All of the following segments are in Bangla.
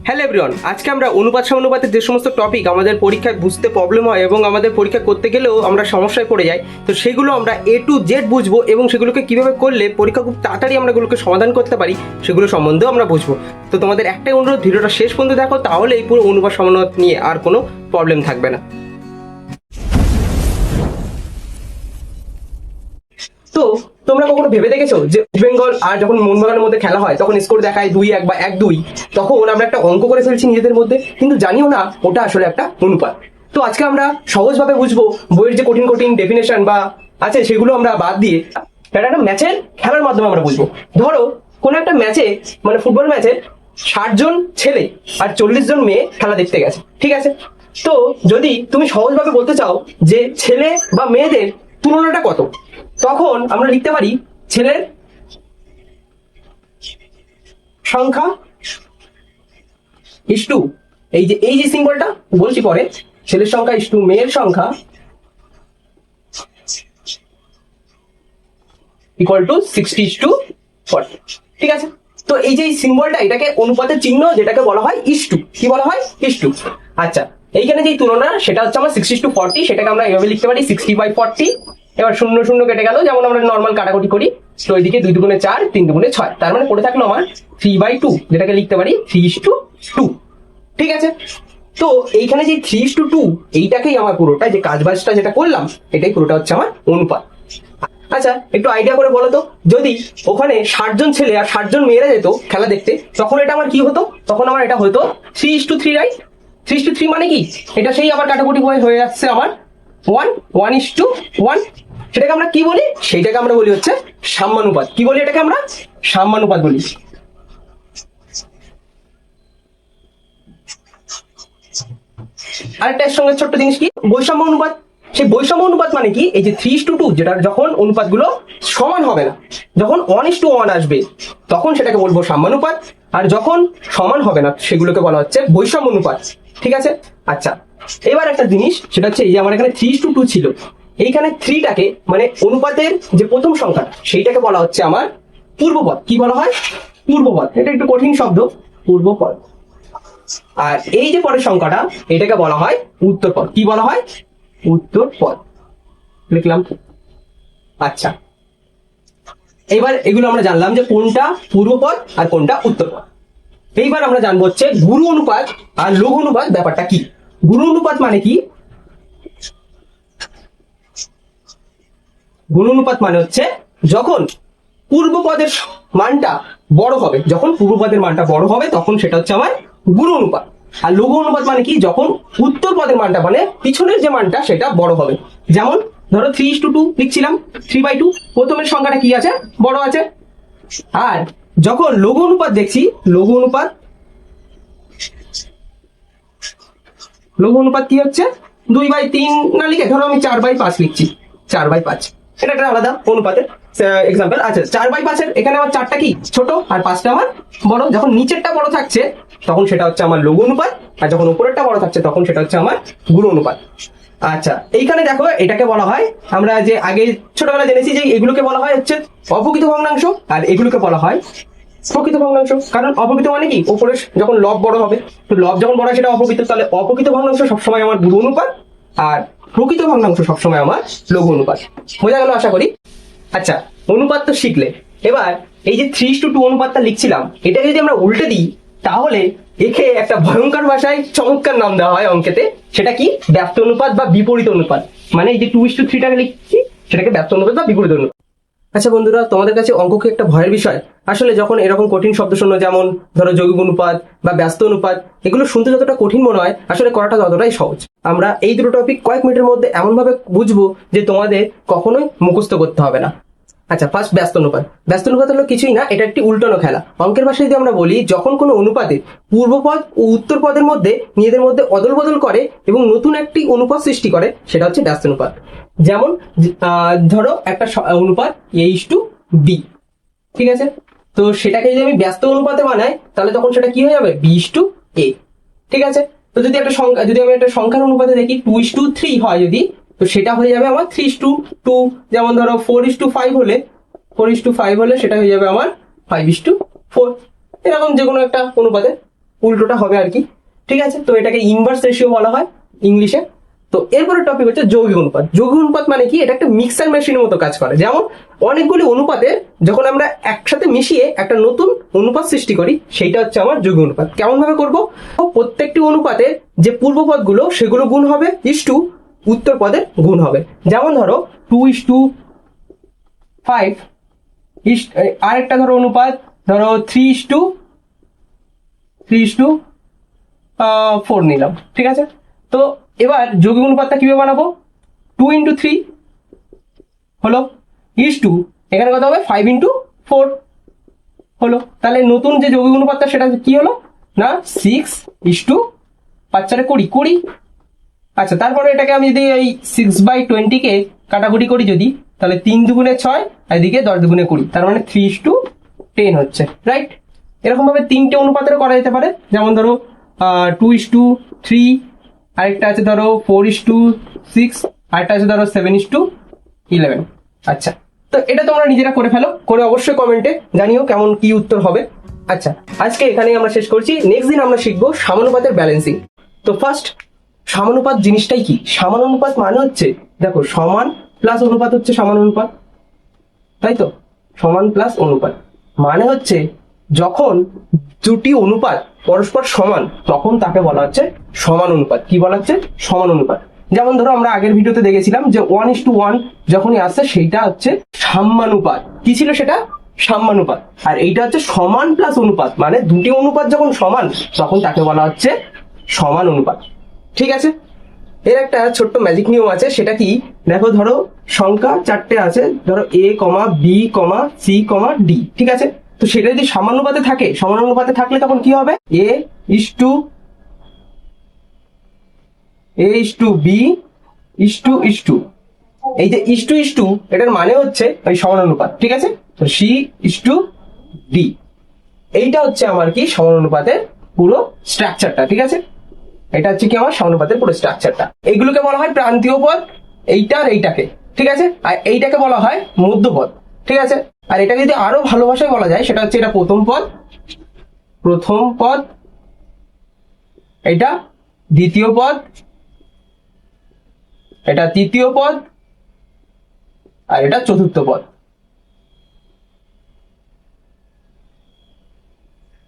হ্যালো এভরিওয়ান, আজকে আমরা অনুপাত সমানুপাতের যে সমস্ত টপিক আমাদের পরীক্ষায় বুঝতে প্রবলেম হয় এবং আমাদের পরীক্ষা করতে গেলেও আমরা সমস্যায় পড়ে যাই, তো সেগুলো আমরা এ টু জেড বুঝবো এবং সেগুলোকে কিভাবে করলে পরীক্ষা খুব তাড়াতাড়ি আমরা এগুলোকে সমাধান করতে পারি সেগুলো সম্বন্ধেও আমরা বুঝবো। তো তোমাদের একটাই অনুরোধ, ভিডিওটা শেষ পর্যন্ত দেখো, তাহলে এই পুরো অনুপাত সমানুপাত নিয়ে আর কোনো প্রবলেম থাকবে না। তো তোমরা কখনো ভেবে দেখেছো যে ওয়েস্ট বেঙ্গল আর যখন মোহনবাগানের মধ্যে খেলা হয় তখন স্কোর দেখায় 2-1 বা 1-2, তখন আমরা একটা অঙ্ক করে ফেলছি নিজেদের মধ্যে, কিন্তু জানিও না ওটা আসলে একটা অনুপাত। তো আজকে আমরা সহজভাবে বুঝবো, বইয়ের যে কঠিন কঠিন ডেফিনেশন বা আছে সেগুলো আমরা বাদ দিয়ে এটা একটা ম্যাচের খেলার মাধ্যমে আমরা বুঝবো। ধরো কোনো একটা ম্যাচে, মানে ফুটবল ম্যাচে 60 জন ছেলে আর 40 জন মেয়ে খেলা দেখতে গেছে, ঠিক আছে? তো যদি তুমি সহজভাবে বলতে চাও যে ছেলে বা মেয়েদের তুলনাটা কত, তখন আমরা লিখতে পারি ছেলের সংখ্যা ইস্টু এই যে সিম্বলটা বলছি পরে, ছেলের সংখ্যা ইস্টু মেয়ের সংখ্যা ইকুয়াল টু 60:40, ঠিক আছে? তো এই যে সিম্বলটা, এটাকে অনুপাতের চিহ্ন, যেটাকে বলা হয় ইস্টু। কি বলা হয়? ইস্টু। আচ্ছা, এইখানে যে তুলনা সেটা হচ্ছে আমার 60:40, সেটাকে আমরা এভাবে লিখতে পারি 60/40। এবার 0 0 কেটে গেল, যেমন আমরা নর্মাল কাটাকুটি করি, তো এইদিকে 2 দুগুণে 4, 3 দুগুণে 6, তার মানে পড়ে থাকলো আমার 3/2, যেটাকে লিখতে পারি 3:2, ঠিক আছে? তো এইখানে যে 3:2, এইটাকেই আমার পুরোটা যে কাজবাজটা যেটা করলাম, এটাই পুরোটা হচ্ছে আমার অনুপাত। আচ্ছা, একটু আইডিয়া করে বলো তো, যদি ওখানে 60 জন ছেলে আর 60 জন মেয়েরা যেত খেলা দেখতে, তখন এটা আমার কি হতো? তখন আমার এটা হতো 3:3, রাইট? 3:3 মানে কি? এটা সেই আবার কাটাকুটি হয়ে যাচ্ছে আমার 1:1, সেটাকে আমরা কি বলি? সেইটাকে আমরা বলি হচ্ছে সাম্যানুপাত। কি বলি এটাকে? আমরা সাম্যানুপাত বলি। আরেকটা এর সঙ্গে ছোট্ট জিনিস কি, বৈষম্য অনুপাত। সেই বৈষম্য অনুপাত মানে কি? এই যে 3:2, যেটা যখন অনুপাতগুলো সমান হবে না, যখন 1:1 আসবে, তখন সেটাকে বলবো সাম্যানুপাত, আর যখন সমান হবে না সেগুলোকে বলা হচ্ছে বৈষম্য অনুপাত, ঠিক আছে? আচ্ছা, এবার একটা জিনিস, সেটা হচ্ছে এই যে আমার এখানে 3:2 ছিল, এইখানে 3টাকে, মানে অনুপাতের যে প্রথম সংখ্যা, সেইটাকে বলা হচ্ছে আমার পূর্বপদ। কি বলা হয়? পূর্বপদ। এটা একটু কঠিন শব্দ, পূর্বপদ। আর এই যে পরের সংখ্যাটা, এটাকে বলা হয় উত্তরপদ। কি বলা হয়? উত্তরপদ, লিখলাম। আচ্ছা, এবার এগুলো আমরা জানলাম যে কোনটা পূর্বপদ আর কোনটা উত্তরপদ। এইবার আমরা জানবো হচ্ছে গুরু অনুপাত আর লঘু অনুপাত ব্যাপারটা কি। গুরু অনুপাত মানে কি? গুরু অনুপাত মানে হচ্ছে যখন পূর্বপদের মানটা বড় হবে, যখন পূর্বপদের মানটা বড় হবে, তখন সেটা হচ্ছে আমার গুরু অনুপাত। আর লঘু অনুপাত মানে কি? যখন উত্তর পদের মানটা, মানে পিছনের যে মানটা, সেটা বড় হবে। যেমন ধরো 3:2 লিখছিলাম, 3/2, প্রথমের সংখ্যাটা কি আছে? বড় আছে। আর যখন লঘু অনুপাত দেখছি, লঘু অনুপাত কি হচ্ছে? 2/3 না লিখে ধরো আমি 4/5 লিখছি, 4/5। এটা একটা আলাদা অনুপাতের এক্সাম্পল। আচ্ছা, 4/5 এখানে আমার 4টা কি ছোট আর 5টা আমার বড়। যখন নিচেরটা বড় থাকছে তখন সেটা হচ্ছে আমার লঘু অনুপাত, আর যখন উপরেরটা বড় থাকছে তখন সেটা হচ্ছে আমার গুরু অনুপাত। আচ্ছা, এইখানে দেখো, এটাকে বলা হয়, আমরা যে আগে ছোটবেলা জেনেছি যে এগুলোকে বলা হয় হচ্ছে অপ্রকৃত ভগ্নাংশ, আর এগুলোকে বলা হয় প্রকৃত ভগ্নাংশ। কারণ অপ্রকৃত মানে কি? উপরে যখন লব বড় হবে, তো লব যখন বড় হয় সেটা অপ্রকৃত, তাহলে অপ্রকৃত ভগ্নাংশ সবসময় আমার গুরু অনুপাত, আর প্রকৃত ভগ্নাংশ সবসময় আমার লঘু অনুপাত। বোঝা গেল আশা করি? আচ্ছা, অনুপাত তো শিখলে। এবার এই যে 3:2 অনুপাতটা লিখছিলাম, এটাকে যদি আমরা উল্টে দিই, তাহলে একে একটা ভয়ঙ্কর ভাষায় চমৎকার নাম দেওয়া হয় অঙ্কেতে। সেটা কি? ব্যস্ত অনুপাত বা বিপরীত অনুপাত। মানে এই যে 2:3টাকে লিখছি, সেটাকে ব্যস্ত অনুপাত বা বিপরীত অনুপাত। আচ্ছা বন্ধুরা, তোমাদের কাছে অঙ্ক কি একটা ভয়ের বিষয়? আসলে যখন এরকম কঠিন শব্দ শোনো, যেমন ধরো যৌগিক অনুপাত বা ব্যস্ত অনুপাত, এগুলো শুনতে যতটা কঠিন মনে হয়, আসলে করাটা ততটাই সহজ। আমরা এই দুটো টপিক কয়েক মিনিটের মধ্যে এমনভাবে বুঝবো যে তোমাদের কখনোই মুখস্থ করতে হবে না। আচ্ছা, ফার্স্ট ব্যস্ত অনুপাত। ব্যস্ত অনুপাত হলো কিছুই না, এটা একটি উল্টানো খেলা। অঙ্কের ভাষায় যদি আমরা বলি, যখন কোনো অনুপাতে পূর্বপদ ও উত্তর পদের মধ্যে নিজেদের মধ্যে অদল বদল করে এবং নতুন একটি অনুপাত সৃষ্টি করে, সেটা হচ্ছে ব্যস্ত অনুপাত। যেমন ধরো একটা অনুপাত a:b, ঠিক আছে? তো সেটাকে যদি আমি ব্যস্ত অনুপাতে বানাই, তাহলে তখন সেটা কি হয়ে যাবে? b:a, ঠিক আছে? তো যদি একটা সংখ্যা, যদি আমি একটা সংখ্যার অনুপাতে দেখি 2:3 হয় যদি, তো সেটা হয়ে যাবে আমার 3:2। যেমন ধরো 4:5 হলে, 4:5 হলে সেটা হয়ে যাবে আমার 5:4, এরকম যে কোনো একটা অনুপাতে উল্টোটা হবে আর কি। ঠিক আছে, তো এটাকে ইনভার্স রেশিও বলা হয় ইংলিশে। তো এরপরে টপিক হচ্ছে যৌগিক অনুপাত। যৌগিক অনুপাত মানে কি? এটা একটা মিক্সার মেশিনের মতো কাজ করে। যেমন অনেকগুলি অনুপাতে যখন আমরা একসাথে মিশিয়ে একটা নতুন অনুপাত সৃষ্টি করি, সেইটা হচ্ছে আমার যৌগিক অনুপাত। কেমন ভাবে করবো? প্রত্যেকটি অনুপাতে যে পূর্বপদগুলো সেগুলো গুণ হবে, ইস্টু উত্তর পদের গুণ হবে। যেমন ধরো 2:5, আরেকটা ধরো অনুপাত ধরো 3:4 নিলাম। ঠিক আছে, তো এবার যৌগিক অনুপাতটা কিভাবে বানাবো? 2:3 হলো, ইস্টু এখানে কত হবে? 5:4 হলো। তাহলে নতুন যে যৌগিক অনুপাতটা সেটা কি হলো না 6:5 আচ্ছা, তারপরে এটাকে আমি যদি এই 6/20 কে কাটাকুটি করি যদি, তাহলে 3 দুগুণে 6, আর এদিকে 10 দুগুণে 20, তার মানে 3:10 হচ্ছে, রাইট? এরকম ভাবে তিনটে অনুপাতের করা যেতে পারে। যেমন ধরো 2:3, আরেকটা আছে ধরো 4:6, আরেকটা আছে ধরো 7:11। আচ্ছা, তো এটা তোমরা নিজেরা করে ফেলো, করে অবশ্যই কমেন্টে জানিও কেমন কি উত্তর হবে। আচ্ছা, আজকে এখানেই আমরা শেষ করছি। নেক্সট দিন আমরা শিখবো সমানুপাতের ব্যালেন্সিং। তো ফার্স্ট, সমানুপাত জিনিসটাই কি? সমানুপাত মানে হচ্ছে, দেখো, সমান প্লাস অনুপাত হচ্ছে সমানুপাত, তাই তো? সমান প্লাস অনুপাত মানে হচ্ছে যখন দুটি অনুপাত পরস্পর সমান, তখন তাকে বলা হচ্ছে সমানুপাত। কি বলা হচ্ছে? সমানুপাত। যেমন ধরো আমরা আগের ভিডিওতে দেখেছিলাম যে 1:1 যখনই আসছে সেইটা হচ্ছে সাম্যানুপাত। কি ছিল সেটা? সাম্যানুপাত। আর এইটা হচ্ছে সমান প্লাস অনুপাত, মানে দুটি অনুপাত যখন সমান তখন তাকে বলা হচ্ছে সমান অনুপাত। ঠিক আছে, এর একটা ছোট্ট ম্যাজিক নিয়ম আছে। সেটা কি? দেখো, ধরো সংখ্যা 4টে আছে, ধরো a, b, c, d। ঠিক আছে, তো সেটা যদি সমানুপাতে থাকে, সমানুপাতে থাকলে তখন কি হবে? a:b এই যে ইস্টু এটার মানে হচ্ছে ওই সমানুপাত। ঠিক আছে, তো c:d, এইটা হচ্ছে আমার কি সমানুপাতের পুরো স্ট্রাকচারটা। ঠিক আছে, এটা হচ্ছে কি আমার সমানুপাতের পুরো স্ট্রাকচারটা। এইগুলোকে বলা হয় প্রান্তীয় পদ, এইটা আর এইটাকে। ঠিক আছে, আর এইটাকে বলা হয় মধ্যপদ। ঠিক আছে, আর এটা যদি আরো ভালো ভাষায় বলা যায় সেটা হচ্ছে এটা প্রথম পদ, এটা দ্বিতীয় পদ, এটা তৃতীয় পদ, আর এটা চতুর্থ পদ।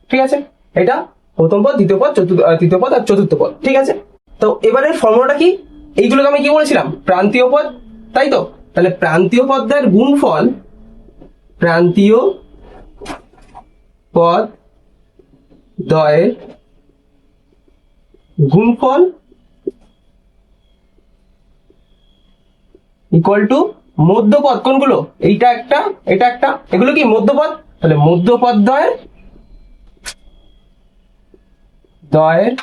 ঠিক আছে, এটা প্রথম পদ, দ্বিতীয় পদ, তৃতীয় পদ আর চতুর্থ পদ। ঠিক আছে, তো এবারের ফর্মুলাটা কি? এইগুলোকে আমি কি বলেছিলাম? প্রান্তীয় পদ, তাই তো? তাহলে প্রান্তীয় পদের গুণফল, প্রান্তীয় পদ দ্বয়ের গুণফল ইকুয়াল টু মধ্যপদ। কোনগুলো? এইটা একটা, এটা একটা, এগুলো কি মধ্যপদ? তাহলে মধ্যপদ দ্বয়ের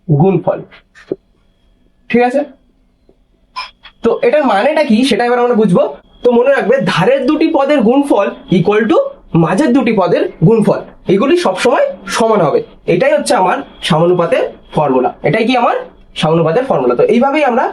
গুণফল। ঠিক আছে, তো এটার মানেটা কি সেটা এবার আমরা বুঝবো। তো মনে রাখবে, ধারের দুটি পদের গুণফল ইকুয়াল টু মাঝের দুটি পদের গুণফল। এগুলি সবসময় সমান হবে। এটাই হচ্ছে আমার সমানুপাতের ফর্মুলা। এটাই কি আমার সমানুপাতের ফর্মুলা। তো এইভাবেই আমরা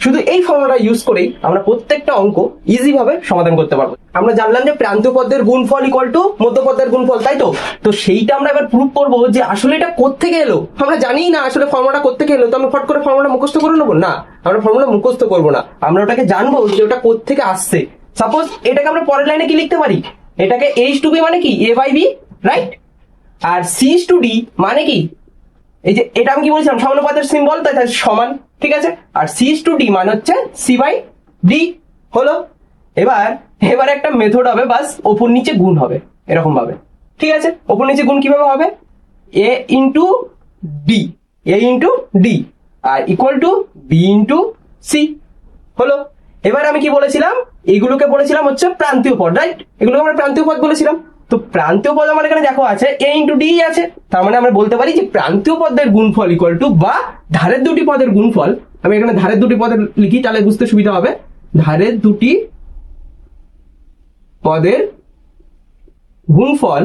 শুধু এই ফর্মুলাটা ইউজ করেই আমরা প্রত্যেকটা অঙ্ক ইজি ভাবে সমাধান করতে পারবো। আমরা জানলাম যে প্রান্তীয় পদের গুণফল ইকুয়াল টু মধ্যপদের গুণফল, তাই তো? তো সেইটা আমরা এবার প্রুফ করবো যে আসলে এটা কোত্থেকে এলো। আমরা জানি না আসলে ফর্মুলাটা কোত্থেকে এলো, তো আমি ফট করে ফর্মুলা মুখস্থ করে নেবো না। আমরা ফর্মুলা মুখস্থ করবো না, আমরা ওটাকে জানবো যে ওটা কোত্থেকে আসছে। সাপোজ এটাকে আমরা পরের লাইনে কি লিখতে পারি? এটাকে h/b মানে কি? a/b, right? আর c/d মানে কি? এই যে এটা আমি কি বলছিলাম? সমানুপাতের সিম্বল, তাই সমান। ঠিক আছে, আর c/d মানে হচ্ছে c/d হলো। এবার একটা মেথড হবে, বাস ওপর নিচে গুণ হবে এরকম ভাবে। ঠিক আছে, ওপর নিচে গুণ কিভাবে হবে? a ইন্টু ডি আর equal to b into C হলো। এবার আমি কি বলেছিলাম? এইগুলোকে বলেছিলাম হচ্ছে প্রান্তীয় পদ, রাইট? এগুলোকে আমরা প্রান্তীয় পদ বলেছিলাম। তো প্রান্তীয় পদ আমার এখানে দেখো আছে a ইন্টু ডি আছে, তার মানে আমরা বলতে পারি যে প্রান্তীয় পদের গুণফল ইকুয়াল টু, বা ধারের দুটি পদের গুণফল, আমি এখানে ধারের দুটি পদের লিখি তাহলে বুঝতে সুবিধা হবে। ধারের দুটি পদের গুণফল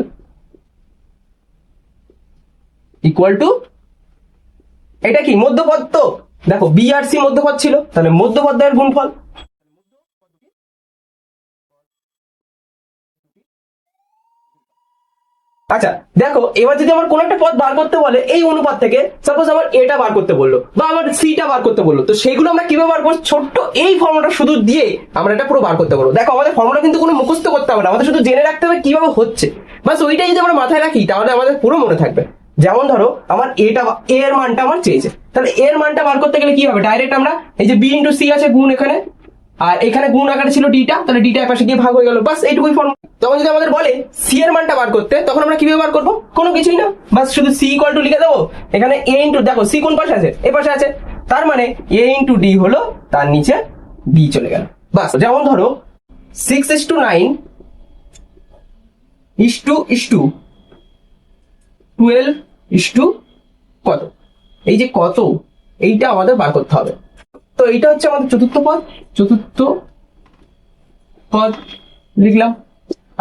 ইকুয়াল টু, এটা কি মধ্যপদ? তো দেখো বি আর সি মধ্যপদ ছিল, তাহলে মধ্যপদের গুণফল। আচ্ছা দেখো, এবার যদি আমার কোন একটা পদ বার করতে বলে এই অনুপাত থেকে, সাপোজ আমার এটা বার করতে বললো বা আমার সিটা বার করতে বললো, তো সেগুলো আমরা কিভাবে বার করবো? ছোট্ট এই ফর্মুলাটা শুধু দিয়ে আমরা এটা পুরো বার করতে পারবো। দেখো আমাদের ফর্মুলা কিন্তু কোনো মুখস্থ করতে হবে না, আমাদের শুধু জেনে রাখতে হবে কিভাবে হচ্ছে, বাস ওইটাই যদি আমরা মাথায় রাখি তাহলে আমাদের পুরো মনে থাকবে। যেমন ধরো আমার এটা এর মানটা আমার চেয়েছে, তাহলে এর মানটা বার করতে গেলে কি হবে? ডাইরেক্ট আমরা এই যে বি ইন্টু সি আছে গুণ এখানে, আর এখানে গুণ আকারে ছিল ডিটা, তাহলে ডিটা এর পাশে গিয়ে ভাগ হয়ে গেল, বাস এইটুকুই ফর্মুলা। তখন যদি আমাদের বলে সি এর মানটা বার করতে, তখন আমরা কিভাবে বার করবো? কোনো কিছুই না, বাস শুধু সি ইকুয়াল টু লিখে দেবো এখানে এ ইন্টু, দেখো সি কোন পাশে আছে? এ পাশে আছে, তার মানে এ ইন্টু ডি হলো, তার নিচে বি চলে গেল, বাস। যেমন ধরো 6:9 ইস টু 12 কত, এই যে কত, এইটা আমাদের বার করতে হবে। তো এইটা হচ্ছে আমাদের চতুর্থ পদ লিখলাম।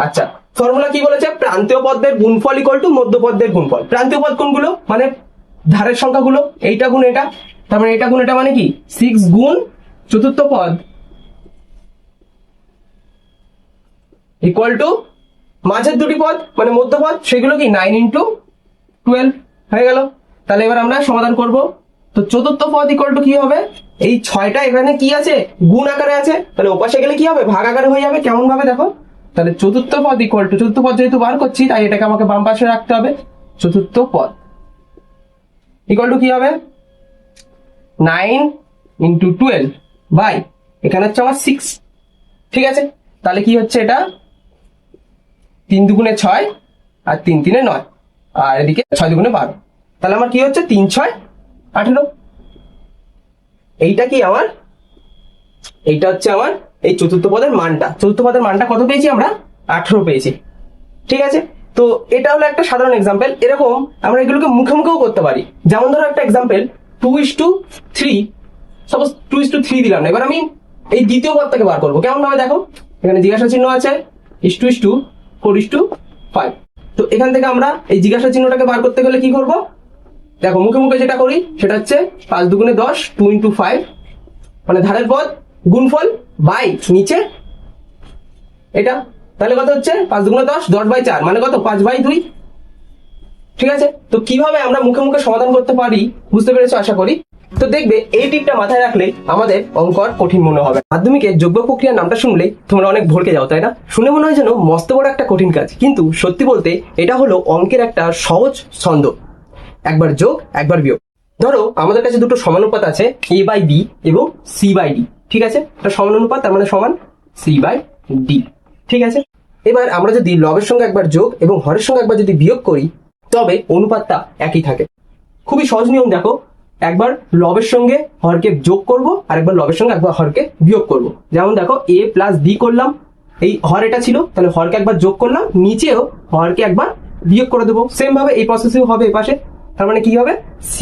আচ্ছা, ফর্মুলা কি বলেছে? প্রান্তীয় পদের গুণফল ইকুয়াল টু মধ্য পদের গুণফল। প্রান্তীয় পদ কোনগুলো? মানে ধারের সংখ্যাগুলো, এইটা গুণ এটা, তার মানে এটা গুণ এটা, মানে কি 6 গুণ চতুর্থ পদ ইকুয়াল টু মাঝের দুটি পদ মানে মধ্য পদ, সেগুলো কি 9 ইন্টু 12 হয়ে গেল। তাহলে এবার আমরা সমাধান করব। তো চতুর্থ পদ ইকুয়াল টু কি হবে? এই 6টা এখানে কি আছে? গুণ আকারে আছে, তাহলে ওপাশে গেলে কি হবে? ভাগ আকারে হয়ে যাবে। কেমন ভাবে দেখো, তাহলে চতুর্থ পদ ইকুয়াল টু, চতুর্থ পদ যেহেতু বার করছি তাই এটাকে আমাকে বাম পাশে রাখতে হবে। চতুর্থ পদ ইকুয়াল টু কি হবে? 9 ইন্টু 12 বাই এখানে হচ্ছে আমার 6, ঠিক আছে? তাহলে কি হচ্ছে এটা? 3 দুগুণে 6 আর 3 3-এ 9, আর এদিকে 6 দুগুণে 12, তাহলে আমার কি হচ্ছে? 3 6 18। এইটা কি আমার, এইটা হচ্ছে আমার এই চতুর্থ পদের মানটা। চতুর্থ পদের মানটা কত পেয়েছি আমরা? 18 পেয়েছি, ঠিক আছে? তো এটা হলো একটা সাধারণ এক্সাম্পল। এরকম আমরা এগুলোকে মুখে মুখেও করতে পারি। যেমন ধরো একটা এক্সাম্পল 2:3, সাপোজ 2:3 দিলাম না, এবার আমি এই দ্বিতীয় পদটাকে বার করবো। কেমন ভাবে দেখো, এখানে জিজ্ঞাসা চিহ্ন আছে, 4:5। তো এখান থেকে আমরা এই জিজ্ঞাসা চিহ্নটাকে বার করতে গেলে কি করব? দেখো মুখে মুখে যেটা করি সেটা হচ্ছে 5 দুগুণে 10, 2 ইন্টু 5, মানে ধারের পদ গুণফল বাই নিচে এটা, তাহলে কত হচ্ছে? 5 দুগুণে 10, 10/4, মানে কত? 5/2, ঠিক আছে? তো কিভাবে আমরা মুখে মুখে সমাধান করতে পারি বুঝতে পেরেছো আশা করি। তো দেখবে এই টিপটা মাথায় রাখলে আমাদের অঙ্ক আর কঠিন মনে হবে। মাধ্যমিকে যোগ্য প্রক্রিয়ার নামটা শুনলেই তোমরা অনেক ভড়কে যাও, তাই না? শুনে মনে হয় যেন মস্ত বড় একটা কঠিন কাজ, কিন্তু সত্যি বলতে এটা হলো অঙ্কের একটা সহজ ছন্দ, একবার যোগ একবার বিয়োগ। ধরো আমাদের কাছে দুটো সমানুপাত আছে, a/b এবং c/d, ঠিক আছে? এটা সমানুপাত, তার মানে সমান c/d, ঠিক আছে? এবার আমরা যদি লবের সঙ্গে একবার যোগ এবং হরের সঙ্গে একবার যদি বিয়োগ করি তবে অনুপাতটা একই থাকে। খুবই সহজ নিয়ম। দেখো, একবার লবের সঙ্গে হরকে যোগ করব আর একবার লবের সঙ্গে একবার হরকে বিয়োগ করব। যেমন দেখো a প্লাস b করলাম, এই হর এটা ছিল, তাহলে হরকে একবার যোগ করলাম, নিচেও হরকে একবার বিয়োগ করে দেবো। সেম ভাবে এই প্রসেসিং হবে এপাশে, তার মানে কি হবে? c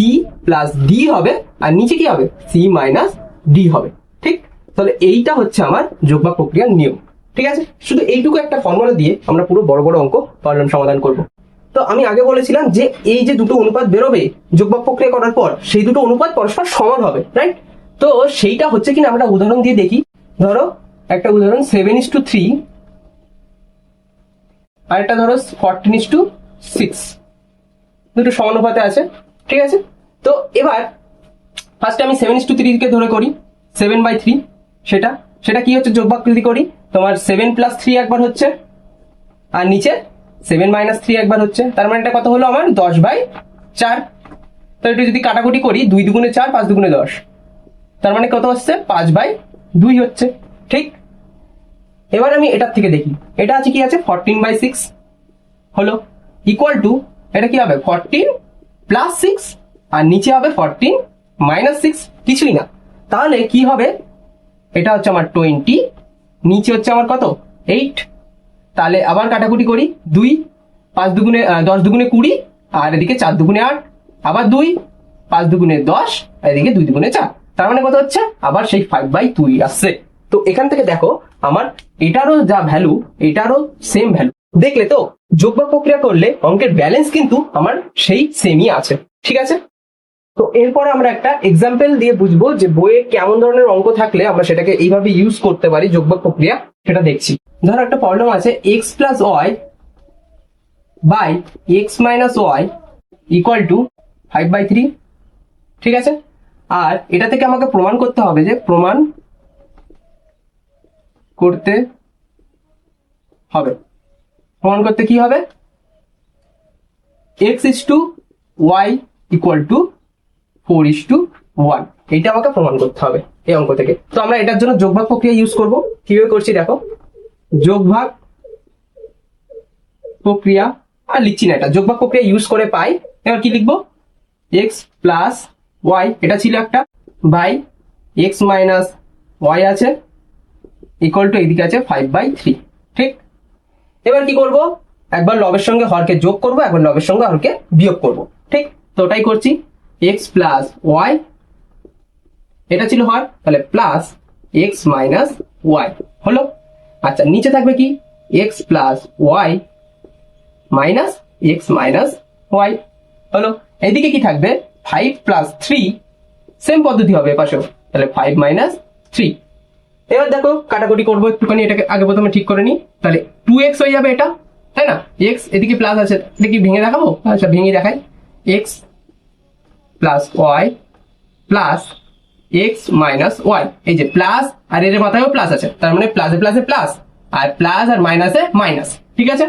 প্লাস d হবে, আর নিচে কি হবে? c মাইনাস d হবে, ঠিক? তাহলে এইটা হচ্ছে আমার যোগবাক প্রক্রিয়ার নিয়ম, ঠিক আছে? শুধু এইটুকু একটা ফর্মুলা দিয়ে আমরা পুরো বড় বড় অঙ্ক প্রবলেম সমাধান করব। তো আমি আগে বলেছিলাম যে এই যে দুটো অনুপাত বেরোবে যোগবাক প্রক্রিয়া করার পর, সেই দুটো অনুপাত পরস্পর সমান হবে, রাইট? তো সেইটা হচ্ছে কিনা আমরা উদাহরণ দিয়ে দেখি। ধরো একটা উদাহরণ 7:3, আর একটা ধরো 14:6, দুটো সমানুপাতে আছে, ঠিক আছে? তো এবার ফার্স্টে আমি 7:3 কে ধরে করি 7/3, সেটা কি হচ্ছে? যোগবাক যদি করি তোমার 7 + 3 একবার হচ্ছে, আর নিচে 7 - 3 একবার হচ্ছে, তার মানে এটা কত হলো আমার? 10/4। তো একটু যদি কাটাকুটি করি, 2 দুগুণে 4, 5 দুগুণে 10, তার মানে কত হচ্ছে? 5/2 হচ্ছে, ঠিক? এবার আমি এটার থেকে দেখি, এটা আছে কি আছে? 14/6 হলো, ইকুয়াল টু এটা কি হবে? 14 + 6, আর নিচে হবে 14 - 6, কিছুই না। তাহলে কি হবে? এটা হচ্ছে আমার 20, নিচে হচ্ছে আমার কত? 8। তাহলে আবার কাটাকুটি করি, 2 5 দুগুণে 10 দুগুণে 20, আর এদিকে 4 দুগুণে 8, আবার 2 5 দুগুণে 10, আর এদিকে 2 দুগুণে 4, তার মানে কত হচ্ছে? আবার সেই 5/2 আসছে। তো এখান থেকে দেখো আমার এটারও যা ভ্যালু এটারও সেম ভ্যালু। দেখলে তো, যোগবাক প্রক্রিয়া করলে অঙ্কের ব্যালেন্স কিন্তু আমার সেই সেমই আছে, ঠিক আছে? তো এরপরে আমরা একটা এক্সাম্পল দিয়ে বুঝবো যে বইয়ে কেমন ধরনের অঙ্ক থাকলে আমরা সেটাকে এইভাবে ইউজ করতে পারি যোগবাক প্রক্রিয়া, সেটা দেখছি। ধরো একটা প্রবলেম আছে x + y by X minus Y equal to 5/3। ঠিক আছে, আর এটা থেকে আমাকে প্রমাণ করতে হবে যে প্রমাণ করতে কি হবে, x is to y equal to 4:1, এইটা আমাকে প্রমাণ করতে হবে এই অঙ্ক থেকে। তো আমরা এটার জন্য যোগভাগ প্রক্রিয়া ইউজ করব। কিভাবে করছি দেখো, যোগভাগ প্রক্রিয়া, আর লিখছি না, এটা যোগভাগ প্রক্রিয়া ইউজ করে পাই। এবার কি লিখবো, x প্লাস ওয়াই, এটা ছিল একটা, বাই এক্স মাইনাস ওয়াই আছে ইকুয়াল টু এইদিকে আছে 5/3। ঠিক, এবার কি করব, একবার লবের সঙ্গে হরকে যোগ করব, একবার লবের সঙ্গে হরকে বিয়োগ করব। ঠিক, তো ওটাই করছি, এক্স প্লাস ওয়াই, এটা ছিল হর, তাহলে প্লাস এক্স মাইনাস ওয়াই হলো। আচ্ছা, নিচে থাকবে কি, X plus Y minus X minus Y হলো। এদিকে কি থাকবে, 5 প্লাস 3, সেম পদ্ধতি হবে এপাশেও, তাহলে 5 মাইনাস 3। এবার দেখো কাটাকুটি করবো একটুখানি, এটাকে আগে প্রথমে ঠিক করে নিই, তাহলে 2x হয়ে যাবে এটা, তাই না, x এদিকে প্লাস আছে, এটা কি ভেঙে দেখাবো, আচ্ছা ভেঙে দেখাই, x plus Y plus X minus Y, এই যে প্লাস আর এর মাথায়ও প্লাস আছে, তার মানে প্লাসে প্লাসে প্লাস, আর প্লাস আর মাইনাসে মাইনাস। ঠিক আছে,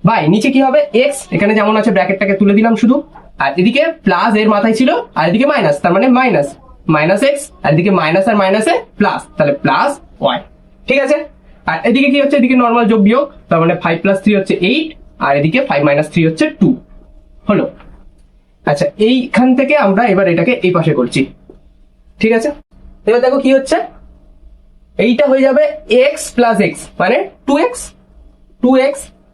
ভাই নিচে কি হবে, এক্স এখানে যেমন আছে ব্র্যাকেটটাকে তুলে দিলাম শুধু, আর এদিকে প্লাস এর মাথায় ছিল, আর এদিকে মাইনাস, তার মানে মাইনাস মাইনাস এক্স, আর এদিকে মাইনাস আর মাইনাসে প্লাস, তাহলে প্লাস ওয়াই। ঠিক আছে, আর এদিকে কি হচ্ছে, এদিকে নর্মাল যোগ বিয়োগ, তার মানে 5 প্লাস 3 হচ্ছে 8, আর এদিকে 5 মাইনাস 3 হচ্ছে 2 হলো। আচ্ছা, এইখান থেকে আমরা এবার এটাকে এই পাশে করছি। ঠিক আছে, এবার দেখো কি হচ্ছে, এইটা হয়ে যাবে এক্স প্লাস এক্স মানে 2x,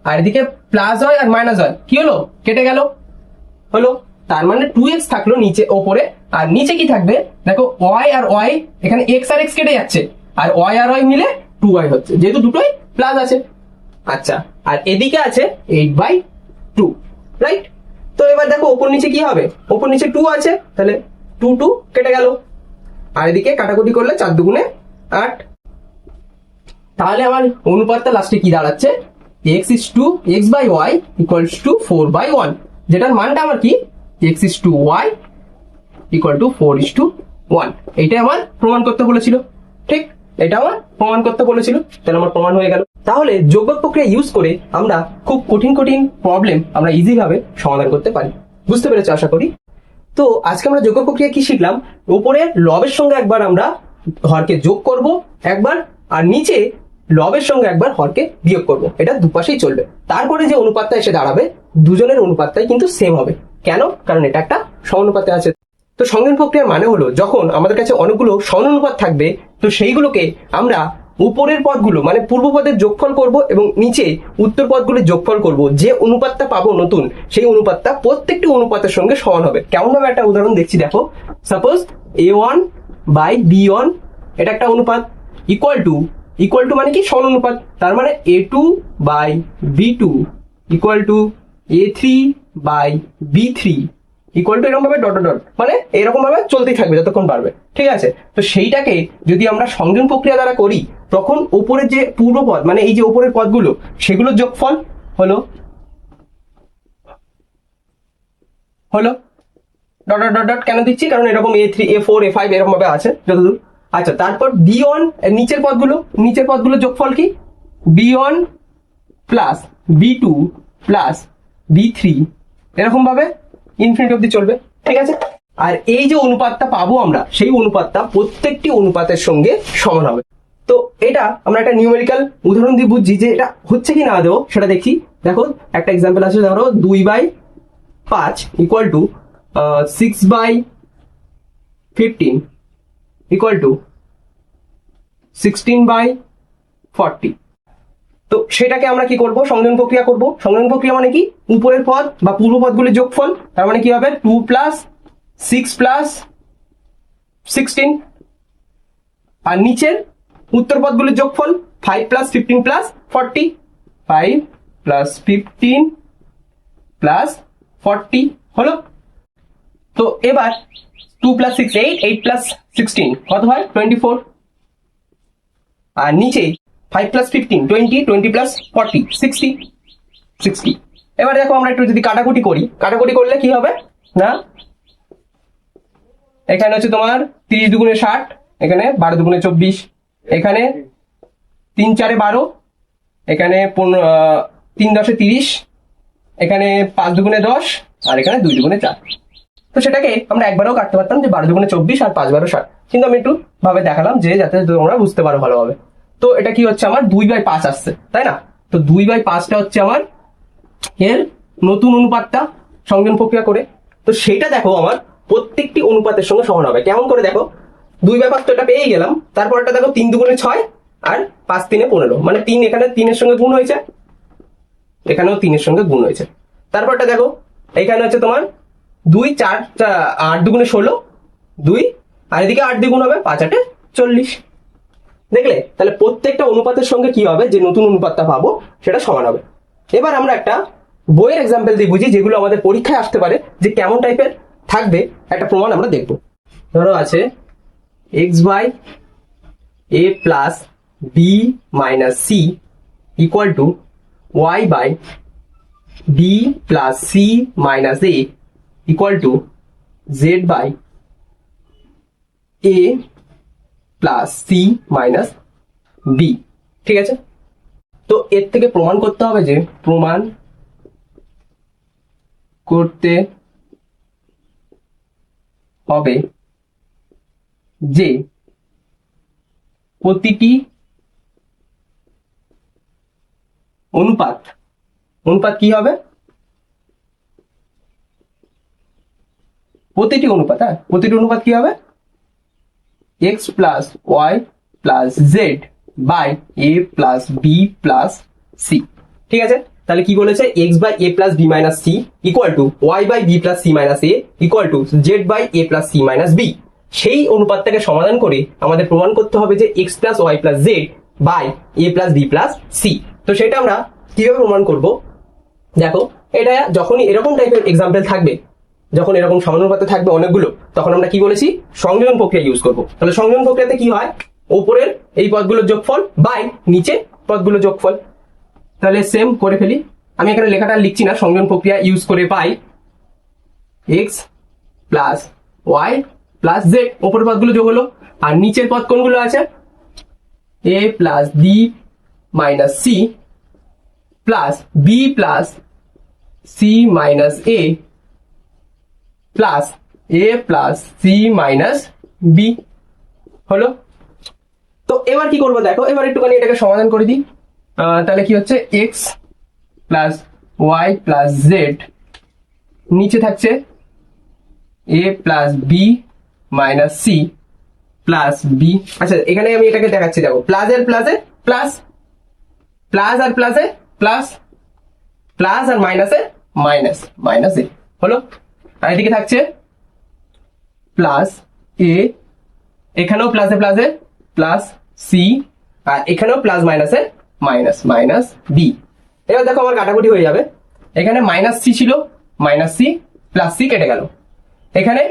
আর এদিকে প্লাস হয় আর মাইনাস হয়, কি হলো, কেটে গেল হলো, তার মানে 2x থাকলো নিচে ওপরে, আর নিচে কি থাকবে দেখো, y আর y, এখানে x আর x কেটে যাচ্ছে, আর y আর y মিলে 2y হচ্ছে, যেহেতু দুটোই প্লাস আছে। আচ্ছা, আর এদিকে আছে 8/2, রাইট। তো এবার দেখো ওপর নিচে কি হবে, ওপর নিচে 2 আছে, তাহলে 2 কেটে গেল, আর এদিকে কাটাকুটি করলে 4 দুগুণে 8, তাহলে আমার অনুপাতটা লাস্টে কি দাঁড়াচ্ছে, x is to x by y equals to 4/1, যেটার মানটা আমার কি, x is to y equal to 4:1, এইটাই আমার প্রমাণ করতে বলেছিল। ঠিক, এটা আমার প্রমাণ করতে বলেছিল, তাহলে আমার প্রমাণ হয়ে গেল। তাহলে যোগভাগ প্রক্রিয়া ইউজ করে আমরা খুব কঠিন প্রবলেম আমরা ইজি ভাবে সমাধান করতে পারি। বুঝতে পেরেছো আশা করি। তো আজকে আমরা যোগভাগ প্রক্রিয়া কি শিখলাম, উপরে লবের সঙ্গে একবার আমরা হরকে যোগ করব একবার, আর নিচে লবের সঙ্গে একবার হরকে বিয়োগ করব, এটা দুপাশেই চলবে। তারপরে যে অনুপাতটা এসে দাঁড়াবে, দুজনের অনুপাতটাই কিন্তু সেম হবে। কেন, কারণ এটা একটা সমানুপাতে আছে। তো সংযোজন প্রক্রিয়ার মানে হলো, যখন আমাদের কাছে অনেকগুলো সমানুপাত থাকবে, তো সেইগুলোকে আমরা উপরের পদগুলো মানে পূর্ব পদের যোগফল করব, এবং নিচে উত্তর পদগুলোর যোগফল করব, যে অনুপাতটা পাবো নতুন, সেই অনুপাতটা প্রত্যেকটি অনুপাতের সঙ্গে সমান হবে। কেমন ভাবে একটা উদাহরণ দেখছি দেখো, সাপোজ a1 বাই b1, এটা একটা অনুপাত, ইকুয়াল টু মানে কি সমানুপাত, তার মানে a2 by b2 equal to a3 by b3 equal to, এরকম ভাবে ডট ডট, মানে এরকম ভাবে চলতেই থাকবে যতক্ষণ পারবে। ঠিক আছে, তো সেইটাকে যদি আমরা সংযোজন প্রক্রিয়া দ্বারা করি, তখন উপরের যে পূর্বপদ মানে এই যে উপরের পদগুলো, সেগুলোর যোগফল হলো ডট ডট ডট। কেন দিচ্ছি, কারণ এরকম a3 a4 a5 এরকম ভাবে আছে যতদূর। আচ্ছা, তারপর b1 নিচের পদগুলো যোগফল কি, b1 plus b2 plus b3, এরকম ভাবে ইনফিনিটি অব্দি চলবে। ঠিক আছে, আর এই যে অনুপাতটা পাবো আমরা, সেই অনুপাতটা প্রত্যেকটি অনুপাতের সঙ্গে সমান হবে। তো এটা আমরা একটা নিউমেরিক্যাল উদাহরণ দিয়ে বুঝছি যে এটা হচ্ছে কি না দেবো সেটা দেখি। দেখো একটা এক্সাম্পল আছে, ধরো 2/5 ইকুয়াল টু 6/15 ইকুয়াল টু 16/40। তো সেটাকে আমরা কি করব, সংযোজন প্রক্রিয়া করব। সংযোজন প্রক্রিয়া মানে কি, উপরের পদ বা পূর্ব পদগুলির যোগফল, তার মানে কি হবে 2 প্লাস 6 প্লাস 16, আর নিচের উত্তর পদগুলির যোগফল 5 প্লাস 15 প্লাস 40, 5 প্লাস 15 প্লাস 40 হলো। তো এবার 2 প্লাস 6 8, 8 প্লাস 16 কত হয় 24, আর নিচে 5 plus 15 20, 20 plus 40 60। এবার দেখো আমরা একটু যদি কাটাকুটি করি, কাটাকুটি করলে কি হবে না, এখানে হচ্ছে তোমার 30 দুগুণে 60, এখানে 12 দুগুণে 24, এখানে 3 4 12, এখানে 3 10 30, এখানে 5 দুগুণে 10, আর এখানে 2 দুগুণে 4। তো সেটাকে আমরা একবারও কাটতে পারতাম যে 12 দুগুণে 24 আর 5 12 60, কিন্তু আমি একটু ভাবে দেখালাম যে যাতে তোমরা বুঝতে পারো ভালোভাবে। তো এটা কি হচ্ছে আমার 2/5 আসছে, তাই না? তো 2/5টা হচ্ছে আমার এর নতুন অনুপাতটা সংযোজন প্রক্রিয়া করে। তো সেটা দেখো আমার প্রত্যেকটি অনুপাতের সঙ্গে সমান হবে। কেমন করে দেখো, 2/5 তো এটা পেয়েই গেলাম, তারপরটা দেখো 3 দুগুণে 6 আর 5 3 15, মানে 3 এখানে 3-এর সঙ্গে গুণ হয়েছে, এখানেও 3-এর সঙ্গে গুণ হয়েছে। তারপরটা দেখো এখানে হচ্ছে তোমার 2 4 8 দুগুণে 16, 2, আর এদিকে 8 দিয়ে গুণ হবে, 5 8 40। দেখলে তাহলে প্রত্যেকটা অনুপাতের সঙ্গে কি হবে, যে নতুন অনুপাতটা পাবো সেটা সমান হবে। এবার আমরা একটা বইয়ের এক্সাম্পল দিয়ে বুঝি, যেগুলো আমাদের পরীক্ষায় আসতে পারে, যে কেমন টাইপের থাকবে একটা প্রমাণ আমরা দেখব। ধরো আছে x/a plus b minus c equal to y/b plus c minus a equal to z/a plus c minus b। ঠিক আছে, তো এর থেকে প্রমাণ করতে হবে, যে প্রমাণ করতে হবে যে প্রতিটি অনুপাত কি হবে, প্রতিটি অনুপাত, হ্যাঁ প্রতিটি অনুপাত কি হবে, x plus Y plus Z by A plus B plus C. ঠিক আছে, তাহলে কি বলেছে, x/a plus b minus c equal to y/b plus c minus a equal to z/a plus c minus b। সেই অনুপাতটাকে সমাধান করে আমাদের প্রমাণ করতে হবে যে x plus Y plus Z by a plus b plus c। তো সেটা আমরা কিভাবে প্রমাণ করব, দেখো এটা যখনই এরকম টাইপের এক্সাম্পল থাকবে, যখন এরকম সমানুপাতে থাকবে অনেকগুলো, তখন আমরা কি বলেছি, সংযোজন প্রক্রিয়া ইউজ করব। তাহলে সংযোজন প্রক্রিয়াতে কি হয়, উপরের এই পদগুলোর যোগফল বাই নিচে পদগুলোর যোগফল। তাহলে সেম করে ফেলি, আমি এখানে লেখাটা লিখছি না, সংযোজন প্রক্রিয়া ইউজ করে পাই x plus Y plus Z, উপরের পদগুলো যোগ হলো, আর নিচের পদ কোনগুলো আছে, a plus B minus C plus B plus C minus A plus A plus C minus B হলো। তো এবার কি করবো দেখো, এবার একটুখানি এটাকে সমাধান করে দিই। তাহলে কি হচ্ছে, x plus Y plus Z, নিচে থাকছে a plus B minus C plus B. আচ্ছা এখানে আমি এটাকে দেখাচ্ছি, দেখো প্লাস এর প্লাসে প্লাস, প্লাস আর প্লাসে প্লাস, প্লাস আর মাইনাসে মাইনাস, মাইনাস এ হলো। আর এদিকে থাকছে প্লাস এ, এখানেও প্লাসে প্লাসে প্লাস সি, আর এখানেও প্লাস মাইনাসে মাইনাস, মাইনাস বি। এবার দেখো আমার কাটাকুটি হয়ে যাবে, এখানে মাইনাস সি ছিল, মাইনাস সি প্লাস সি কেটে গেল, এখানে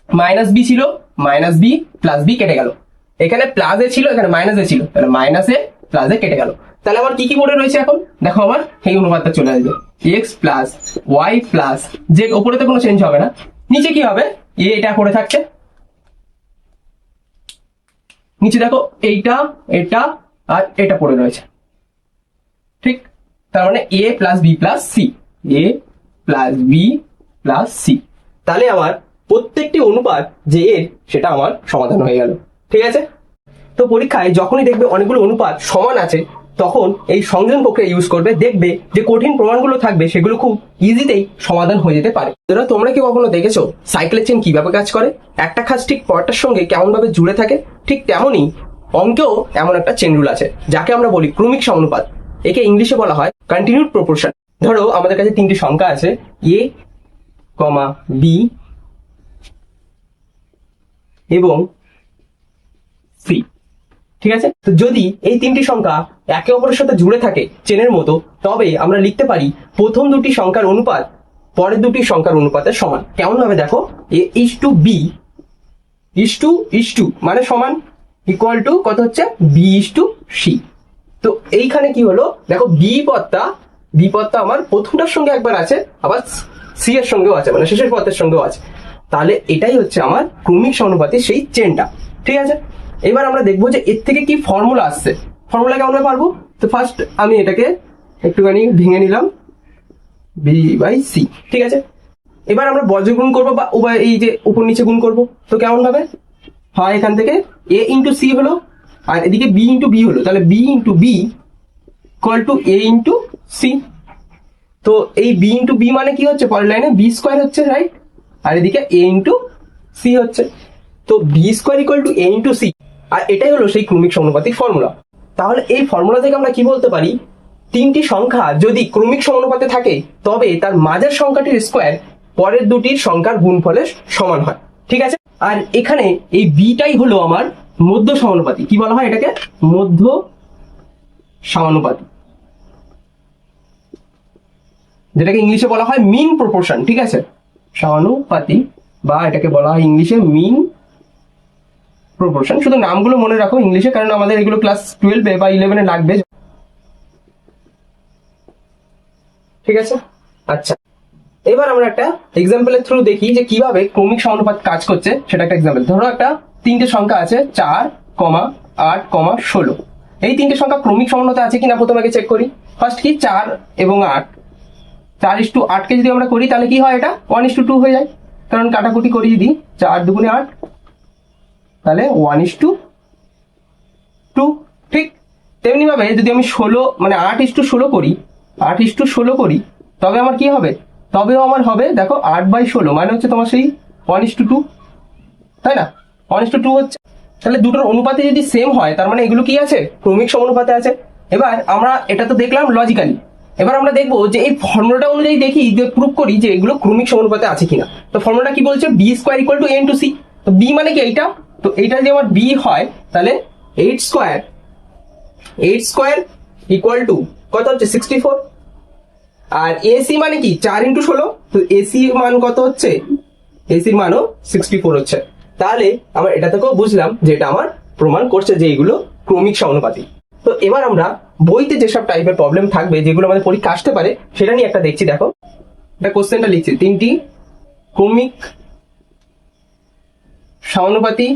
মাইনাস বি ছিল, মাইনাস বি প্লাস বি কেটে গেল, এখানে প্লাস এ ছিল, এখানে মাইনাস এ ছিল, তাহলে মাইনাস এ প্লাস এ কেটে গেল। তাহলে আমার কি কি পড়ে রয়েছে এখন দেখো, আমার এই অনুপাতটা চলে আসবে, X plus Y plus Z, ওপরে তো কোনো চেঞ্জ হবে না, নিচে কি হবে, এ এটা পড়ে থাকছে, নিচে দেখো এইটা এটা আর এটা পড়ে রয়েছে। ঠিক, তার মানে এ প্লাস বি প্লাস সি, এ প্লাস বি প্লাস সি। তাহলে আমার প্রত্যেকটি অনুপাত যে এর, সেটা আমার সমাধান হয়ে গেল। ঠিক আছে, তো পরীক্ষায় যখনই দেখবে অনেকগুলো অনুপাত সমান আছে, তখন এই সংযোজন প্রক্রিয়া ইউজ করবে, দেখবে যে কঠিন প্রমাণগুলো থাকবে সেগুলো খুব ইজিতেই সমাধান হয়ে যেতে পারে। তোমরা কি কখনো দেখেছো সাইকেলের চেন কিভাবে কাজ করে, একটা খাস ঠিক পরটার সঙ্গে কেমন ভাবে জুড়ে থাকে, ঠিক তেমনই অঙ্কেও এমন একটা চেন রুল আছে, যাকে আমরা বলি ক্রমিক সমানুপাত। একে ইংলিশে বলা হয় কন্টিনিউড প্রপোর্শন। ধরো আমাদের কাছে তিনটি সংখ্যা আছে, এ কমা বি এবং সি। ঠিক আছে, তো যদি এই তিনটি সংখ্যা একে অপরের সাথে জুড়ে থাকে চেনের মতো, তবে আমরা লিখতে পারি প্রথম দুটি সংখ্যার অনুপাত পরের দুটি সংখ্যার অনুপাতের সমান। কেমন ভাবে দেখো, এ is to B is two মানে সমান, ইকুয়াল টু কত হচ্ছে, বি ইস টু সি। তো এইখানে কি হলো দেখো, বি পদটা বি পদটা আমার প্রথমটার সঙ্গে একবার আছে, আবার সি এর সঙ্গেও আছে, মানে শেষের পদের সঙ্গেও আছে। তাহলে এটাই হচ্ছে আমার ক্রমিক সমানুপাতির সেই চেনটা। ঠিক আছে, এবার আমরা দেখবো যে এর থেকে কি ফর্মুলা আসছে। ফর্মুলা কেমন পারবো? তো ফার্স্ট আমি এটাকে একটুখানি ভেঙে নিলাম, বি বাই সি। ঠিক আছে, এবার আমরা বজ্র গুণ করবো বা উভয় এই যে উপর নিচে গুণ করবো। তো কেমন ভাবে হয়, এখান থেকে এ ইন্টু সি হলো আর এদিকে বি ইন্টু বি হলো, তাহলে B into B equal to A into C. তো এই বি ইন্টু বি মানে কি হচ্ছে, পরের লাইনে বি স্কোয়ার হচ্ছে, রাইট, আর এদিকে এ ইন্টু সি হচ্ছে। তো B square equal to A into C, আর এটাই হলো সেই ক্রমিক সমানুপাতিক ফর্মুলা। তাহলে এই ফর্মুলা থেকে আমরা কি বলতে পারি, তিনটি সংখ্যা যদি ক্রমিক সমানুপাতে থাকে তবে তার মাঝের সংখ্যাটির স্কোয়ার পরের দুটির সংখ্যার গুণফলের সমান হয়। ঠিক আছে, আর এখানে এই বিটাই হলো আমার মধ্য সমানুপাতি। কি বলা হয় এটাকে? মধ্য সমানুপাতি, যেটাকে ইংলিশে বলা হয় মিন প্রপোর্শন। ঠিক আছে, সমানুপাতি, বা এটাকে বলা হয় ইংলিশে মিন প্রপোর্শন। শুধু নামগুলো মনে রাখো ইংলিশে, কারণ আমাদের এগুলো ক্লাস 12 বা 11 লাগবে। ঠিক আছে, আচ্ছা, এবার আমরা একটা এক্সাম্পলের থ্রু দেখি যে কিভাবে ক্রমিক সমানুপাত কাজ করছে। সেটা একটা এক্সাম্পল। ধরো একটা তিনটে সংখ্যা আছে 4, 8, 16। এই তিনটে সংখ্যা ক্রমিক সমানুপাতে আছে কিনা প্রথমে আগে চেক করি। ফার্স্ট কি 4 এবং 8, 4:8 কে যদি আমরা করি তাহলে কি হয়, এটা 1:2 হয়ে যায়, কারণ কাটাকুটি করি যদি 4 দুগুণে 8, তাহলে 1:2। ঠিক তেমনি ভাবে যদি আমি 16 মানে 8:16 করি, 8:16 করি, তবে আমার কি হবে, তবেও আমার হবে দেখো 8/16 মানে হচ্ছে তোমার সেই 1:2, তাই না? 1:2 হচ্ছে। তাহলে দুটোর অনুপাতে যদি সেম হয় তার মানে এগুলো কি আছে, ক্রমিক সমানুপাতে আছে। এবার আমরা এটা তো দেখলাম লজিক্যালি, এবার আমরা দেখবো যে এই ফর্মুলাটা অনুযায়ী দেখি যে প্রুভ করি যে এগুলো ক্রমিক সমানুপাতে আছে কিনা। তো ফর্মুলাটা কি বলছে, B square equal to A into C. তো বি মানে কি এইটা, তো এইটা যদি আমার বি হয় তাহলে 8 স্কোয়ার ইকুয়াল টু কত হচ্ছে 64। আর এসি মানে কি 4x16, তো এসি মান কত হচ্ছে, এসির মানও 64 হচ্ছে। তাহলে আমরা এটা থেকেও বুঝলাম যে এটা আমার প্রমাণ করছে যে এগুলো ক্রমিক সমানুপাতি। তো এবার আমরা বইতে যেসব টাইপের প্রবলেম থাকবে যেগুলো আমাদের পরীক্ষা আসতে পারে সেটা নিয়ে একটা দেখছি। দেখো এটা কোশ্চেনটা লিখছি, তিনটি ক্রমিক সমানুপাতি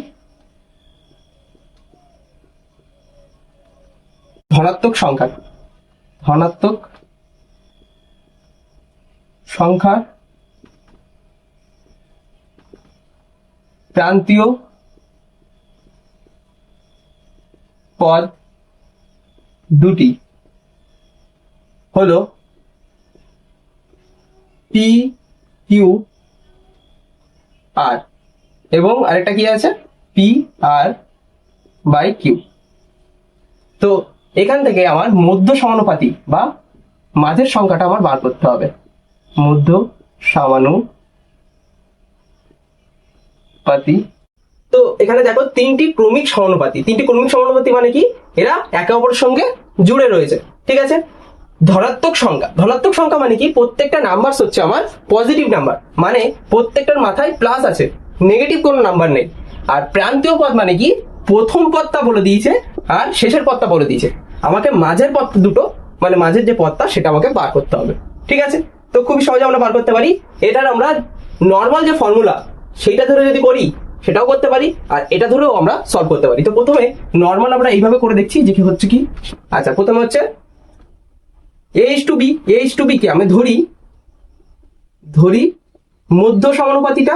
ধনাত্মক সংখ্যা প্রান্তীয় পদ দুটি হলো পি কিউ আর, এবং আরেকটা কি আছে, পি আর বাই কিউ। তো এখান থেকে আমার মধ্য সমানুপাতি বা মাঝের সংখ্যাটা আমার বার করতে হবে। মধ্য সমানুপাতি। তো এখানে দেখো তিনটি ক্রমিক সমানুপাতি মানে কি, এরা একে অপরের সঙ্গে জুড়ে রয়েছে। ঠিক আছে, ধনাত্মক সংখ্যা মানে কি, প্রত্যেকটা নাম্বার হচ্ছে আমার পজিটিভ নাম্বার, মানে প্রত্যেকটার মাথায় প্লাস আছে, নেগেটিভ কোনো নাম্বার নেই। আর প্রান্তীয় পদ মানে কি, প্রথম পদটা বলে দিয়েছে আর শেষের পদটা বলে দিয়েছে, আমাকে মাঝের পদ দুটো মানে মাঝের যে পদটা সেটা আমাকে বার করতে হবে। ঠিক আছে, তো খুবই সহজে আমরা বার করতে পারি। এটার আমরা নর্মাল যে ফর্মুলা সেইটা ধরে যদি করি সেটাও করতে পারি, আর এটা ধরেও আমরা সলভ করতে পারি। তো প্রথমে নর্মাল আমরা এইভাবে করে দেখছি যে কি হচ্ছে কি। আচ্ছা, প্রথমে হচ্ছে a/b কে আমি ধরি মধ্য সমানুপাতিটা,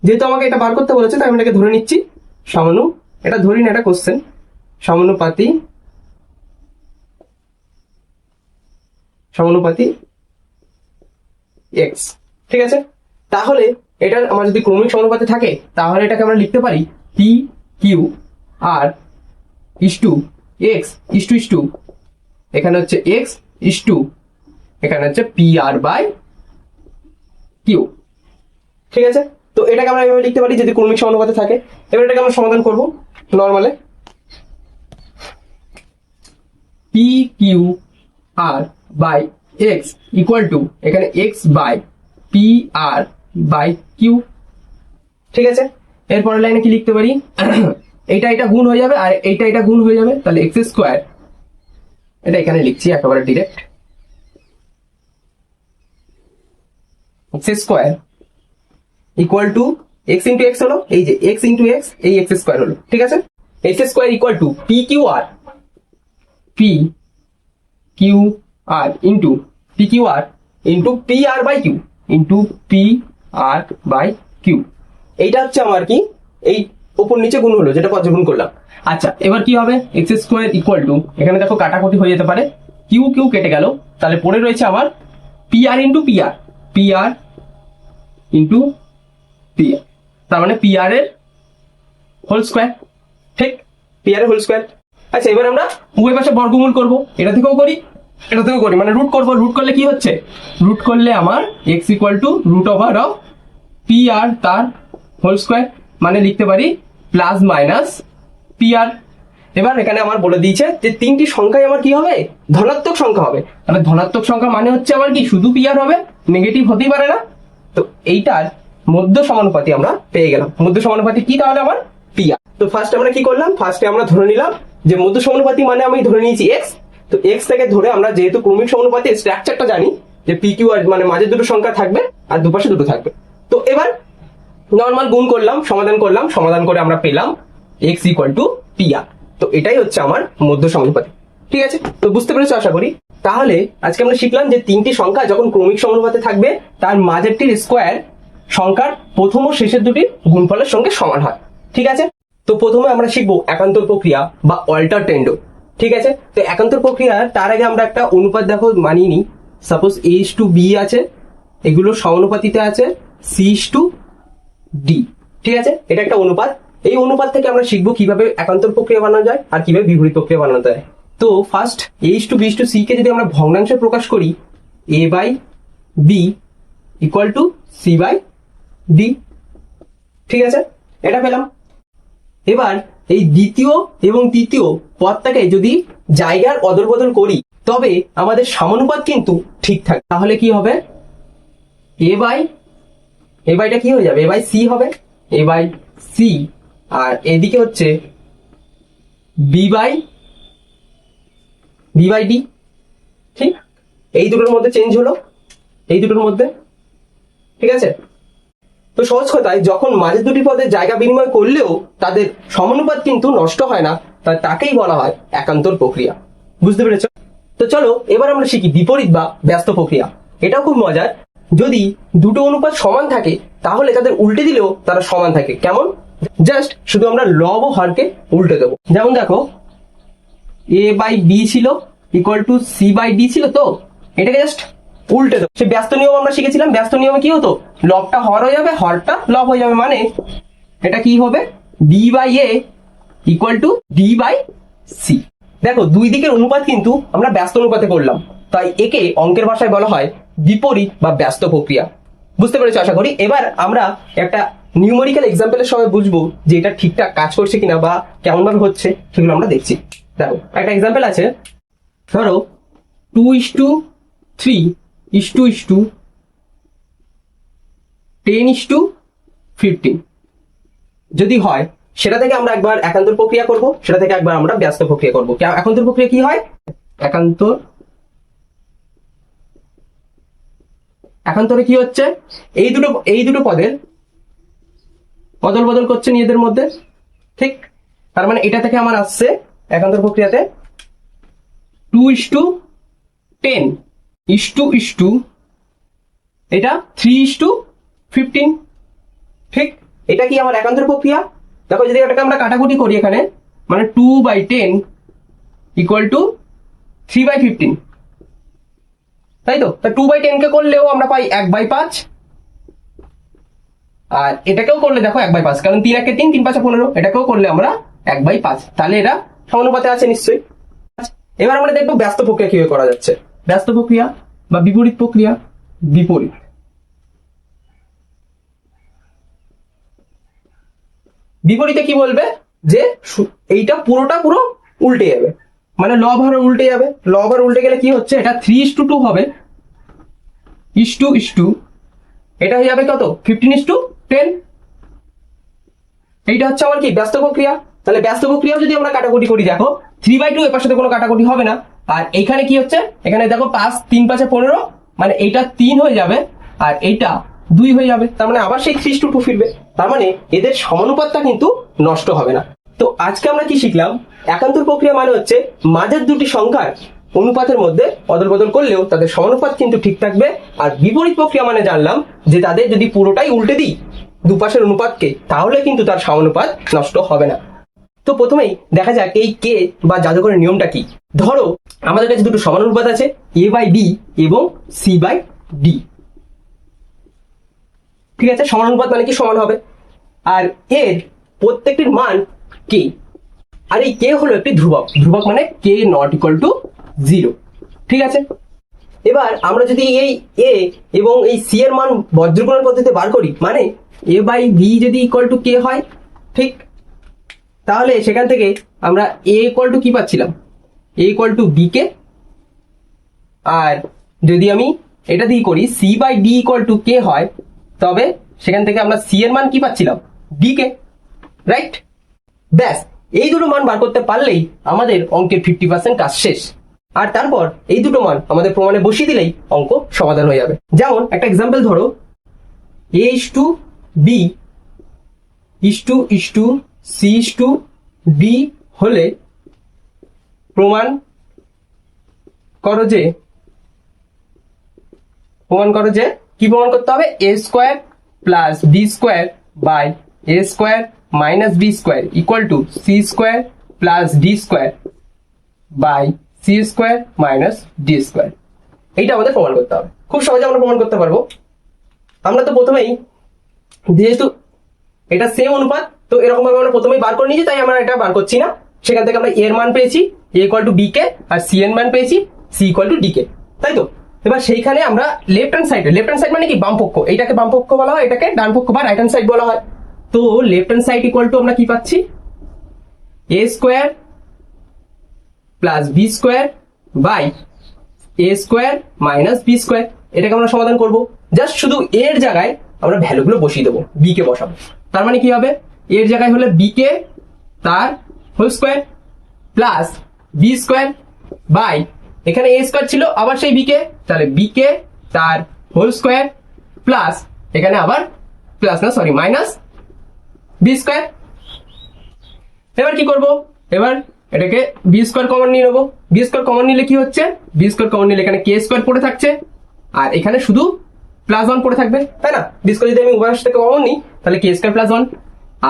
যেহেতু আমাকে এটা বার করতে বলেছে তাই আমি এটাকে ধরে নিচ্ছি এটা ধরি না, এটা কোশ্চেন, সমানুপাতি x। ঠিক আছে, তাহলে এটা আমার যদি ক্রমিক সমানুপাতে থাকে তাহলে এটাকে আমরা লিখতে পারি P Q R is to x is to এখানে হচ্ছে এক্স ইস টু এখানে হচ্ছে পি আর বাই কিউ। ঠিক আছে, তো এটাকে আমরা এভাবে লিখতে পারি যদি ক্রমিক সমানুপাতে থাকে। এবার এটাকে আমরা সমাধান করব নর্মালে। পি কিউ আর বাই এক্স ইকুয়াল টু এখানে X by P R by Q. ঠিক আছে, এরপরের লাইনে কি লিখতে পারি, এটা গুণ হয়ে যাবে আর এটা গুণ হয়ে যাবে, তাহলে এক্স স্কোয়ার, এটা এখানে লিখছি একেবারে direct, X square equal to X into X হলো, এই যে এক্স ইন্টু এক্স, এই এক্স স্কোয়ার হলো, ঠিক আছে। X square equal to P Q R, P Q R into P Q R into P R by Q, into P R by Q. এইটা হচ্ছে আমার কি, এই উপর নিচে গুণ হলো, যেটা পর্যগুণ করলাম। আচ্ছা, এবার কি হবে, এক্স স্কোয়ার ইকুয়াল টু, এখানে দেখো কাটাকুটি হয়ে যেতে পারে, কিউ কিউ কেটে গেল, তাহলে পড়ে রয়েছে আমার পি আর ইন্টু পি আর, পি আর ইন্টু পি আর, তার মানে পি আর এর হোল স্কোয়ার, ঠিক, পি আর এর হোল স্কোয়ার। আচ্ছা, এবার আমরা উভয় পাশে বর্গমূল করবো, এটা থেকেও করি এটা থেকেও করি, মানে রুট করবো। রুট করলে কি হচ্ছে, রুট করলে আমার X equal to root over of P আর তার হোল স্কোয়ার, মানে লিখতে পারি প্লাস মাইনাস পি আর। এবার এখানে আমার বলে দিয়েছে যে তিনটি সংখ্যাই আমার কি হবে, ধনাত্মক সংখ্যা হবে। তাহলে ধনাত্মক সংখ্যা মানে হচ্ছে আমার কি, শুধু পি আর হবে, নেগেটিভ হতেই পারে না। তো এইটার মধ্য সমানুপাতি আমরা পেয়ে গেলাম। মধ্য সমানুপাতি কি, তাহলে আমার পি আর। তো ফার্স্ট আমরা কি করলাম, ফার্স্টে আমরা ধরে নিলাম যে মধ্য সমানুপাতি মানে আমি ধরে নিয়েছি এক্স। তো এক্স থেকে ধরে আমরা যেহেতু ক্রমিক সমানুপাতির স্ট্রাকচারটা জানি যে পি কিউ আর মানে মাঝে দুটো সংখ্যা থাকবে আর দুপাশে দুটো থাকবে। তো এবার নর্মাল গুণ করলাম, সমাধান করলাম, সমাধান করে আমরা পেলাম x equal to P R. তো এটাই হচ্ছে আমার মধ্য সমানুপাতি, ঠিক আছে। তো বুঝতে পেরেছো আশা করি। তাহলে আজকে আমরা শিখলাম যে তিনটি সংখ্যা যখন ক্রমিক সমানুপাতে থাকবে তার মাঝেরটির স্কোয়ার সংখ্যার প্রথম ও শেষের দুটি গুণফলের সঙ্গে সমান হয়, ঠিক আছে। তো প্রথমে আমরা শিখবো একান্তর প্রক্রিয়া বা অল্টারটেন্ডো, ঠিক আছে। তো একান্তর প্রক্রিয়া, তার আগে আমরা একটা অনুপাত দেখো মানিয়ে নিই। Suppose A is to B আছে, এগুলো সমানুপাতিতে আছে সি ইস টু ডি, ঠিক আছে। এটা একটা অনুপাত। এই অনুপাত থেকে আমরা শিখবো কিভাবে একান্তর প্রক্রিয়া বানানো যায় আর কিভাবে বিপরীত প্রক্রিয়া বানানো যায়। তো first A is to B is to C কে যদি আমরা ভগ্নাংশে প্রকাশ করি, A by B equal to C by D, ঠিক আছে, এটা পেলাম। এবার এই দ্বিতীয় এবং তৃতীয় পদটাকে যদি জায়গার অদল বদল করি তবে আমাদের সমানুপাত কিন্তু ঠিক থাকে। তাহলে কি হবে, এ বাইটা কি হয়ে যাবে, এ বাই সি হবে, এ বাই সি, আর এদিকে হচ্ছে বি বাই ডি, ঠিক। এই দুটোর মধ্যে চেঞ্জ হলো, এই দুটোর মধ্যে, ঠিক আছে। তো সহজ কথায় যখন মাঝে দুটি পদের জায়গা বিনিময় করলেও তাদের সমানুপাত কিন্তু নষ্ট হয় না, তাকেই বলা হয় একান্তর প্রক্রিয়া। বুঝতে পেরেছো? তো চলো এবার আমরা শিখি বিপরীত বা ব্যস্ত প্রক্রিয়া। এটাও খুব মজার। যদি দুটো অনুপাত সমান থাকে তাহলে তাদের উল্টে দিলেও তারা সমান থাকে। কেমন? জাস্ট শুধু আমরা লব ও হরকে উল্টে দেবো। যেমন দেখো, এ বাই বি ছিল equal to C by D ছিল, তো এটাকে জাস্ট উল্টে দেবো। সে ব্যস্ত নিয়ম আমরা শিখেছিলাম। ব্যস্ত নিয়মে কি হতো, লবটা হর হয়ে যাবে, হরটা লব হয়ে যাবে, মানে এটা কি হবে, B by A equal to D by C. দেখো দুই দিকের অনুপাত কিন্তু আমরা ব্যস্ত অনুপাতে করলাম, তাই একে অঙ্কের ভাষায় বলা হয় বিপরীত বা ব্যস্ত প্রক্রিয়া। বুঝতে পেরেছো আশা করি। এবার আমরা একটা নিউমেরিক্যাল এক্সাম্পলের সময় বুঝবো যে এটা ঠিকঠাক কাজ করছে কিনা বা কেমন ভাবে হচ্ছে, সেগুলো আমরা দেখছি। দেখো একটা এক্সাম্পল আছে, ধরো 2:3:10:15 যদি হয়, সেটা থেকে আমরা একবার একান্তর প্রক্রিয়া করব, সেটা থেকে একবার আমরা ব্যস্ত প্রক্রিয়া করব। একান্তর প্রক্রিয়া কি হয়, একান্তরে কি হচ্ছে, এই দুটো পদের অদল বদল করছে নিজেদের মধ্যে, ঠিক। তার মানে এটা থেকে আমার আসছে একান্তর প্রক্রিয়াতে 2:10:15 এটা 3:15, ঠিক। এটা কি আমার একান্তর প্রক্রিয়া। দেখো যদি এটাকে আমরা কাটাকুটি করি এখানে, মানে 2/10 ইকুয়াল টু 3/15, তাই তো। 2/10 কে করলেও আমরা পাই 1/5, আর এটাকেও করলে দেখো 1/5, কারণ 3 1 3, 3 5 15, এটাকেও করলে আমরা 1/5। তাহলে এরা সমানুপাতে আছে নিশ্চয়ই। এবার আমরা দেখবো ব্যস্ত প্রক্রিয়া কিভাবে করা যাচ্ছে। ব্যস্ত প্রক্রিয়া বা বিপরীত প্রক্রিয়া। বিপরীতে কি বলবে, যে এইটা পুরোটা পুরো উল্টে যাবে, মানে লব হর উল্টে যাবে। লব হর উল্টে গেলে কি হচ্ছে, এটা 3:2 হবে, ইস টু এটা হয়ে যাবে কত, 15:10। এইটা হচ্ছে আমার কি ব্যস্ত প্রক্রিয়া। তাহলে ব্যস্ত প্রক্রিয়া যদি আমরা কাটাকুটি করি, দেখো 3/2 এর পাশে কোনো কাটাকুটি হবে না। আর এইখানে কি হচ্ছে, এখানে দেখো 5 3 5 15, মানে এইটা 3 হয়ে যাবে, আর এইটা 2 হয়ে যাবে, তার মানে আবার সেই 3:2 ফিরবে। তার মানে এদের সমানুপাতটা কিন্তু নষ্ট হবে না। তো আজকে আমরা কি শিখলাম? একান্তর প্রক্রিয়া মানে হচ্ছে মাঝের দুটি সংখ্যার অনুপাতের মধ্যে অদল বদল করলেও তাদের সমানুপাত কিন্তু ঠিক থাকবে। আর বিপরীত প্রক্রিয়া মানে জানলাম যে তাদের যদি পুরোটাই উল্টে দিই দুপাশের অনুপাতকে, তাহলে কিন্তু তার সমানুপাত নষ্ট হবে না। তো প্রথমেই দেখা যাক এই কে বা জাদুকরের নিয়মটা কি। ধরো আমাদের কাছে দুটো সমানুপাত আছে, a/b এবং c/d। ঠিক আছে, সমানুপাত মানে কি সমান হবে, আর এর প্রত্যেকটির মান কে। আর এই কে হলো একটি ধ্রুবক, ধ্রুবক মানে কে নট ইকুয়াল টু 0। ঠিক আছে, এবার আমরা যদি এই এ এবং এই সি এর মান বজ্রগুণন পদ্ধতিতে বার করি, মানে a/b যদি ইকুয়াল টু কে হয়, ঠিক, তাহলে সেখান থেকে আমরা a ইকুয়াল টু কি পাচ্ছিলাম, a equal to b K. আর যদি আমি এটা দিয়ে করি c/d ইকুয়াল টু কে হয়, তবে সেখান থেকে আমরা c এর মান কি পাচ্ছিলাম, d কে। রাইট, ব্যাস এই দুটো মান বার করতে পারলেই আমাদের অঙ্কের 50% কাজ শেষ। আর তারপর এই দুটো মান আমাদের প্রমাণে বসিয়ে দিলেই অঙ্ক সমাধান হয়ে যাবে। যেমন একটা এক্সাম্পল ধরো, a/b c/d হলে প্রমাণ করো যে কি প্রমাণ করতে হবে, a square plus b square by a square minus b square equal to c square plus d square by c square minus d square. এইটা আমাদের প্রমাণ করতে হবে। খুব সহজে আমরা প্রমাণ করতে পারবো। আমরা তো প্রথমেই, যেহেতু এটা সেম অনুপাত, তো এরকম ভাবে আমরা প্রথমেই বার করে নিয়েছি, তাই আমরা এটা বার করছি না। সেখান থেকে আমরা এর মান পেয়েছি a equal to b K, আর c এর মান পেয়েছি c equal to d K, তাই তো। এবার সেইখানে আমরা লেফট হ্যান্ড সাইড মানে কি, বাম পক্ষ, এটাকে বাম পক্ষ বলা হয়, এটাকে ডান পক্ষ বা রাইট হ্যান্ড সাইড বলা হয়। তো left hand side equal to আমরা কি পাচ্ছি, a square plus b square by a square minus b square. এটাকে আমরা সমাধান করব। জাস্ট শুধু এর জায়গায় আমরা ভ্যালুগুলো বসিয়ে দেবো, b কে বসাবো। তার মানে কি হবে, এর জায়গায় হলে b কে তার whole square plus b square by, এখানে a স্কোয়ার ছিল আবার সেই b কে, তাহলে b কে তার হোল স্কোয়ার প্লাস, এখানে আবার প্লাস না সরি মাইনাস b স্কোয়ার। এবার কি করব, এবার এটাকে বি স্কোয়ার কমন নিয়ে নেবো। বি স্কোয়ার কমন নিলে কি হচ্ছে, বি স্কোয়ার কমন নিলে এখানে কে স্কোয়ার পড়ে থাকছে, আর এখানে শুধু প্লাস 1 পড়ে থাকবে, তাই না। বি স্কোয়ার যদি আমি উভয় থেকে কমন নিই, তাহলে কে স্কোয়ার প্লাস 1,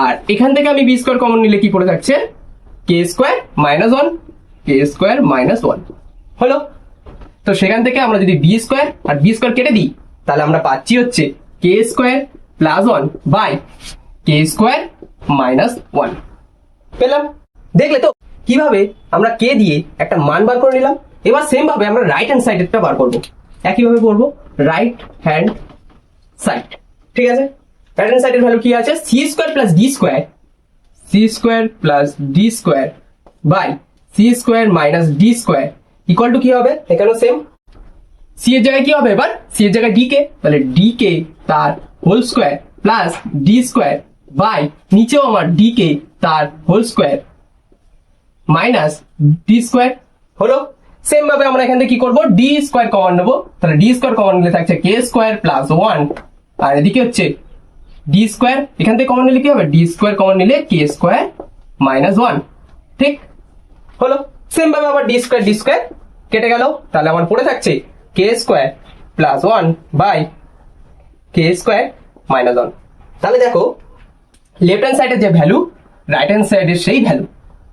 আর এখান থেকে আমি বি স্কোয়ার কমন নিলে কি পড়ে থাকছে, K square minus 1, K square minus 1 হলো। তো সেখান থেকে আমরা যদি বি স্কোয়ার আর বি স্কোয়ার কেটে দিই, তাহলে আমরা পাচ্ছি হচ্ছে K square plus 1 by K square minus 1 পেলাম। দেখলে তো কিভাবে আমরা কে দিয়ে একটা মান বার করে নিলাম। এবার সেম ভাবে আমরা রাইট হ্যান্ড সাইডেরটা বার করবো, একইভাবে করবো রাইট হ্যান্ড সাইড। ঠিক আছে, রাইট হ্যান্ড সাইডের ভ্যালু কি আছে, C square plus D square, C square plus D square by C square minus D square equal to কি হবে, এখানেও সেম, সি এর জায়গায় কি হবে, এবার সি এর জায়গায় ডি কে, তাহলে ডি কে তার whole square plus D square by নিচেও আমার ডি কে তার whole square minus D square হলো। সেম ভাবে আমরা এখান থেকে কি করবো, ডি স্কোয়ার কমন নেবো, তাহলে ডি স্কোয়ার কমন নিলে থাকছে কে স্কোয়ার প্লাস 1, আর এদিকে হচ্ছে ডি স্কোয়ার, এখান থেকে কমন নিলে কি হবে, ডি স্কোয়ার কমন নিলে কে স্কোয়ার মাইনাস 1। ঠিক হলো। সেম ভাবে আবার ডি স্কোয়ার কেটে গেল, তাহলে আমার পড়ে থাকছে K square plus 1 by K square minus 1। তাহলে দেখো লেফট হ্যান্ড সাইডের যে ভ্যালু রাইট হ্যান্ড সাইডের সেই ভ্যালু,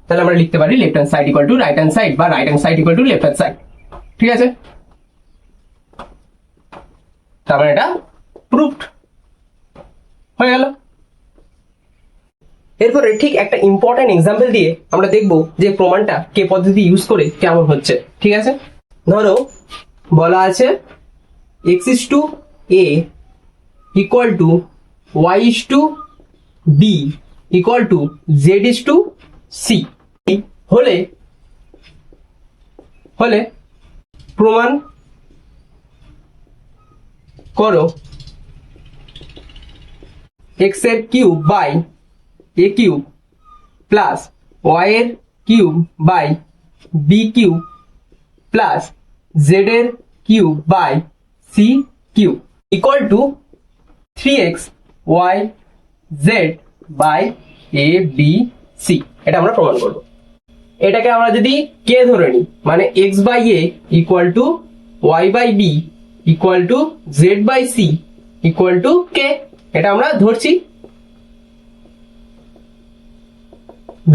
তাহলে আমরা লিখতে পারি left hand side equal to right hand side বা right hand side equal to left hand side. ঠিক আছে, তারপরে এটা প্রুভড হয়ে গেল। এরপরে ঠিক একটা ইম্পর্টেন্ট এক্সাম্পল দিয়ে আমরা দেখবো যে প্রমাণটা কে পদ্ধতি ইউজ করে কেমন হচ্ছে। ঠিক আছে, ধরো বলা আছে x is to a equal to y is to b equal to z is to c হলে প্রমাণ করো x এর cube by a cube plus y এর cube by b cube plus z এর cube by c cube equal to 3x y z বাই a b c, এটা আমরা প্রমাণ করব। এটাকে আমরা যদি কে ধরে নিই, মানে x by a equal to y by b equal to z by c equal to K, এটা আমরা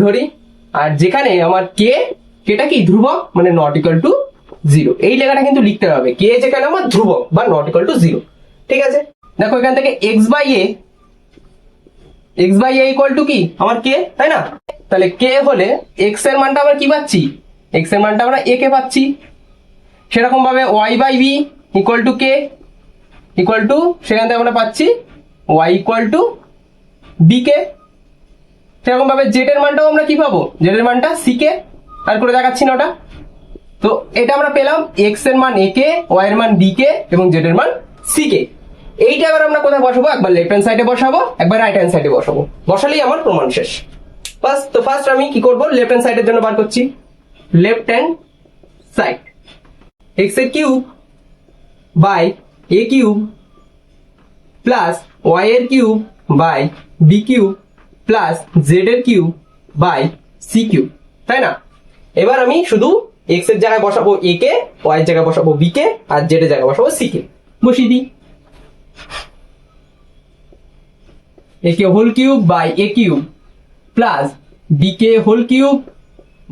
ধরি। আর যেখানে আমার কেটা কি ধ্রুবক, মানে নট ইকুয়াল টু 0, এই লেখাটা কিন্তু লিখতে হবে, কে যেখানে আমার ধ্রুবক বা নট ইকুয়াল টু 0। ঠিক আছে, দেখো এখান থেকে x by a equal to কি আমার কে, তাই না? তাহলে কে হলে x এর মানটা আমরা কি পাচ্ছি, x এর মানটা আমরা a কে পাচ্ছি। সেরকম ভাবে y by b equal to K equal to, সেখান থেকে আমরা পাচ্ছি y equal to b K. সেরকম ভাবে z এর মানটাও আমরা কি পাবো, z এর মানটা c কে, আর করে দেখাচ্ছি না ওটা। তো এটা আমরা পেলাম x এর মান a কে, y এর মান b কে এবং z এর মান c কে। এইটা এবার আমরা কোথায় বসাবো, একবার লেফট হ্যান্ড সাইডে বসাবো, একবার রাইট হ্যান্ড সাইডে বসাবো, বসালেই আমার প্রমাণ শেষ। ফার্স্ট আমি কি করব, লেফট হ্যান্ড সাইডের জন্য বার করছি। লেফট হ্যান্ড সাইড x এর cube by a cube plus y এর cube by b cube plus z এর কিউব বাই c কিউব, তাই না? এবার আমি শুধু x এর জায়গায় বসাবো a কে, y এর জায়গায় বসাবো b কে, আর z এর জায়গায় বসাবো c কে। বসিয়ে দিই, a K whole cube by a cube plus b K whole cube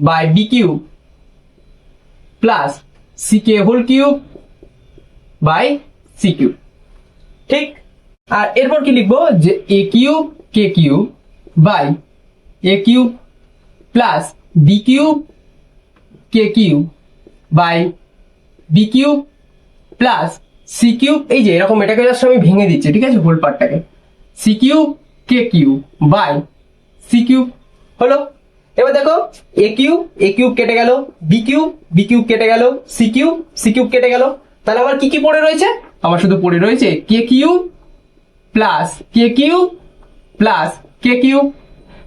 by b cube plus c K whole cube by c cube. ঠিক, আর এরপর কি লিখবো, যে a cube k cube by a cube plus b cube k cube by b cube plus c cube. এই যে এরকম, এটাকে জাস্ট আমি ভেঙে দিচ্ছি, ঠিক আছে, হোল পার্টটাকে। c cube k cube by c cube হলো। এবার দেখো a কিউব কেটে গেল, b কিউব কেটে গেল, c কিউব কেটে গেল। তাহলে আমার কি কি পড়ে রয়েছে, আমার শুধু পড়ে রয়েছে k cube plus k cube plus k cube.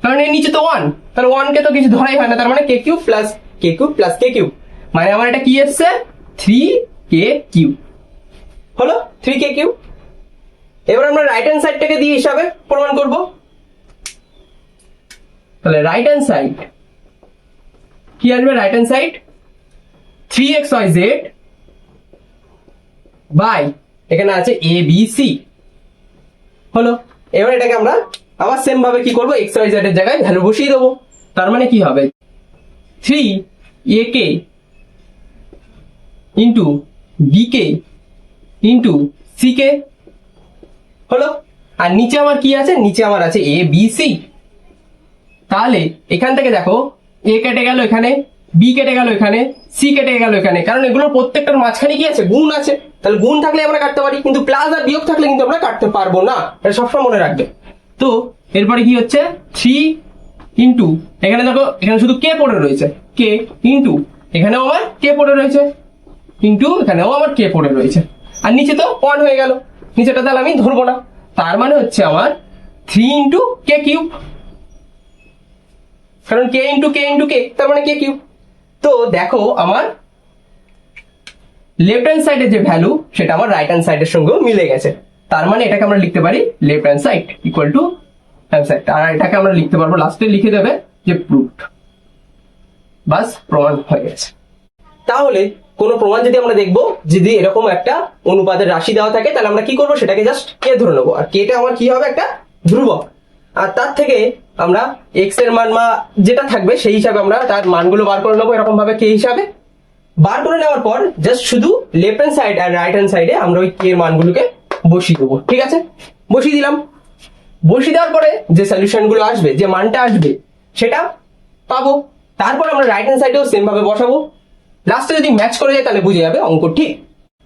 কারণ এর নিচে তো 1, তাহলে 1 কে তো কিছু ধরাই হয় না, তার মানে k cube plus k cube plus k cube, মানে আমার এটা কি এসছে, 3k কিউব হলো, 3k কিউব। এবার আমরা রাইট হ্যান্ড সাইডটাকে দিয়ে হিসাবে প্রমাণ করব। তাহলে রাইট হ্যান্ড সাইড কি আসবে, right hand side 3xyz by এখানে আছে a b c হলো। এবার এটাকে আমরা আবার সেম ভাবে কি করব, xyz এর জায়গায় ভ্যালু বসিয়ে দেবো। তার মানে কি হবে, 3ak into bk into ck হলো। আর নিচে আমার কি আছে, নিচে আমার আছে a b c। তাহলে এখান থেকে দেখো a কেটে গেল এখানে, b কেটে গেল এখানে, c কেটে গেল এখানে, কারণ এগুলোর প্রত্যেকটার মাঝখানে কি আছে, গুণ আছে। তাহলে গুণ থাকলে আমরা কাটতে পারি, কিন্তু প্লাস আর বিয়োগ থাকলে কিন্তু আমরা কাটতে পারবো না, এটা সবসময় মনে রাখবে। তো এরপরে কি হচ্ছে, 3 ইন্টু এখানে দেখো, এখানে শুধু কে পড়ে রয়েছে, কে ইন্টু এখানেও আমার কে পড়ে রয়েছে, ইন্টু এখানেও আমার কে পড়ে রয়েছে, আর নিচে তো 1 হয়ে গেল, নিচেটা তাহলে আমি ধরবো না। তার মানে হচ্ছে আমার 3 ইন্টু কে কিউব, কারণ কে ইন্টু কে তার মানে কে কিউব। তো দেখো আমার লেফট হ্যান্ড সাইডের যে ভ্যালু সেটা আমার রাইট হ্যান্ড সাইডের সঙ্গে মিলে গেছে। তার মানে এটাকে আমরা লিখতে পারি left hand side equal to hand side, আর এটাকে আমরা লিখতে পারবো, লাস্টে লিখে দেবে যে প্রুভড, বাস প্রমাণ হয়ে গেছে। তাহলে কোনো প্রমাণ যদি আমরা দেখবো, যদি এরকম একটা অনুপাতের রাশি দেওয়া থাকে, তাহলে আমরা কি করবো, সেটাকে জাস্ট কে ধরে নেবো, আর কেটা আমার কি হবে, একটা ধ্রুবক। আর তার থেকে আমরা এক্স এর মান বা যেটা থাকবে সেই হিসাবে আমরা তার মানগুলো বার করে নেবো, এরকম ভাবে কে হিসাবে বার করে নেওয়ার পর জাস্ট শুধু লেফট হ্যান্ড সাইড আর রাইট হ্যান্ড সাইডে আমরা ওই কে এর মানগুলোকে বসিয়ে দেবো। ঠিক আছে, বসিয়ে দিলাম। বসিয়ে দেওয়ার পরে যে সলিউশন গুলো আসবে, যে মানটা আসবে সেটা পাবো। তারপর আমরা রাইট হ্যান্ড সাইডেও সেম ভাবে বসাবো। লাস্টে যদি ম্যাচ করে যায় তাহলে বুঝে যাবে অঙ্ক ঠিক।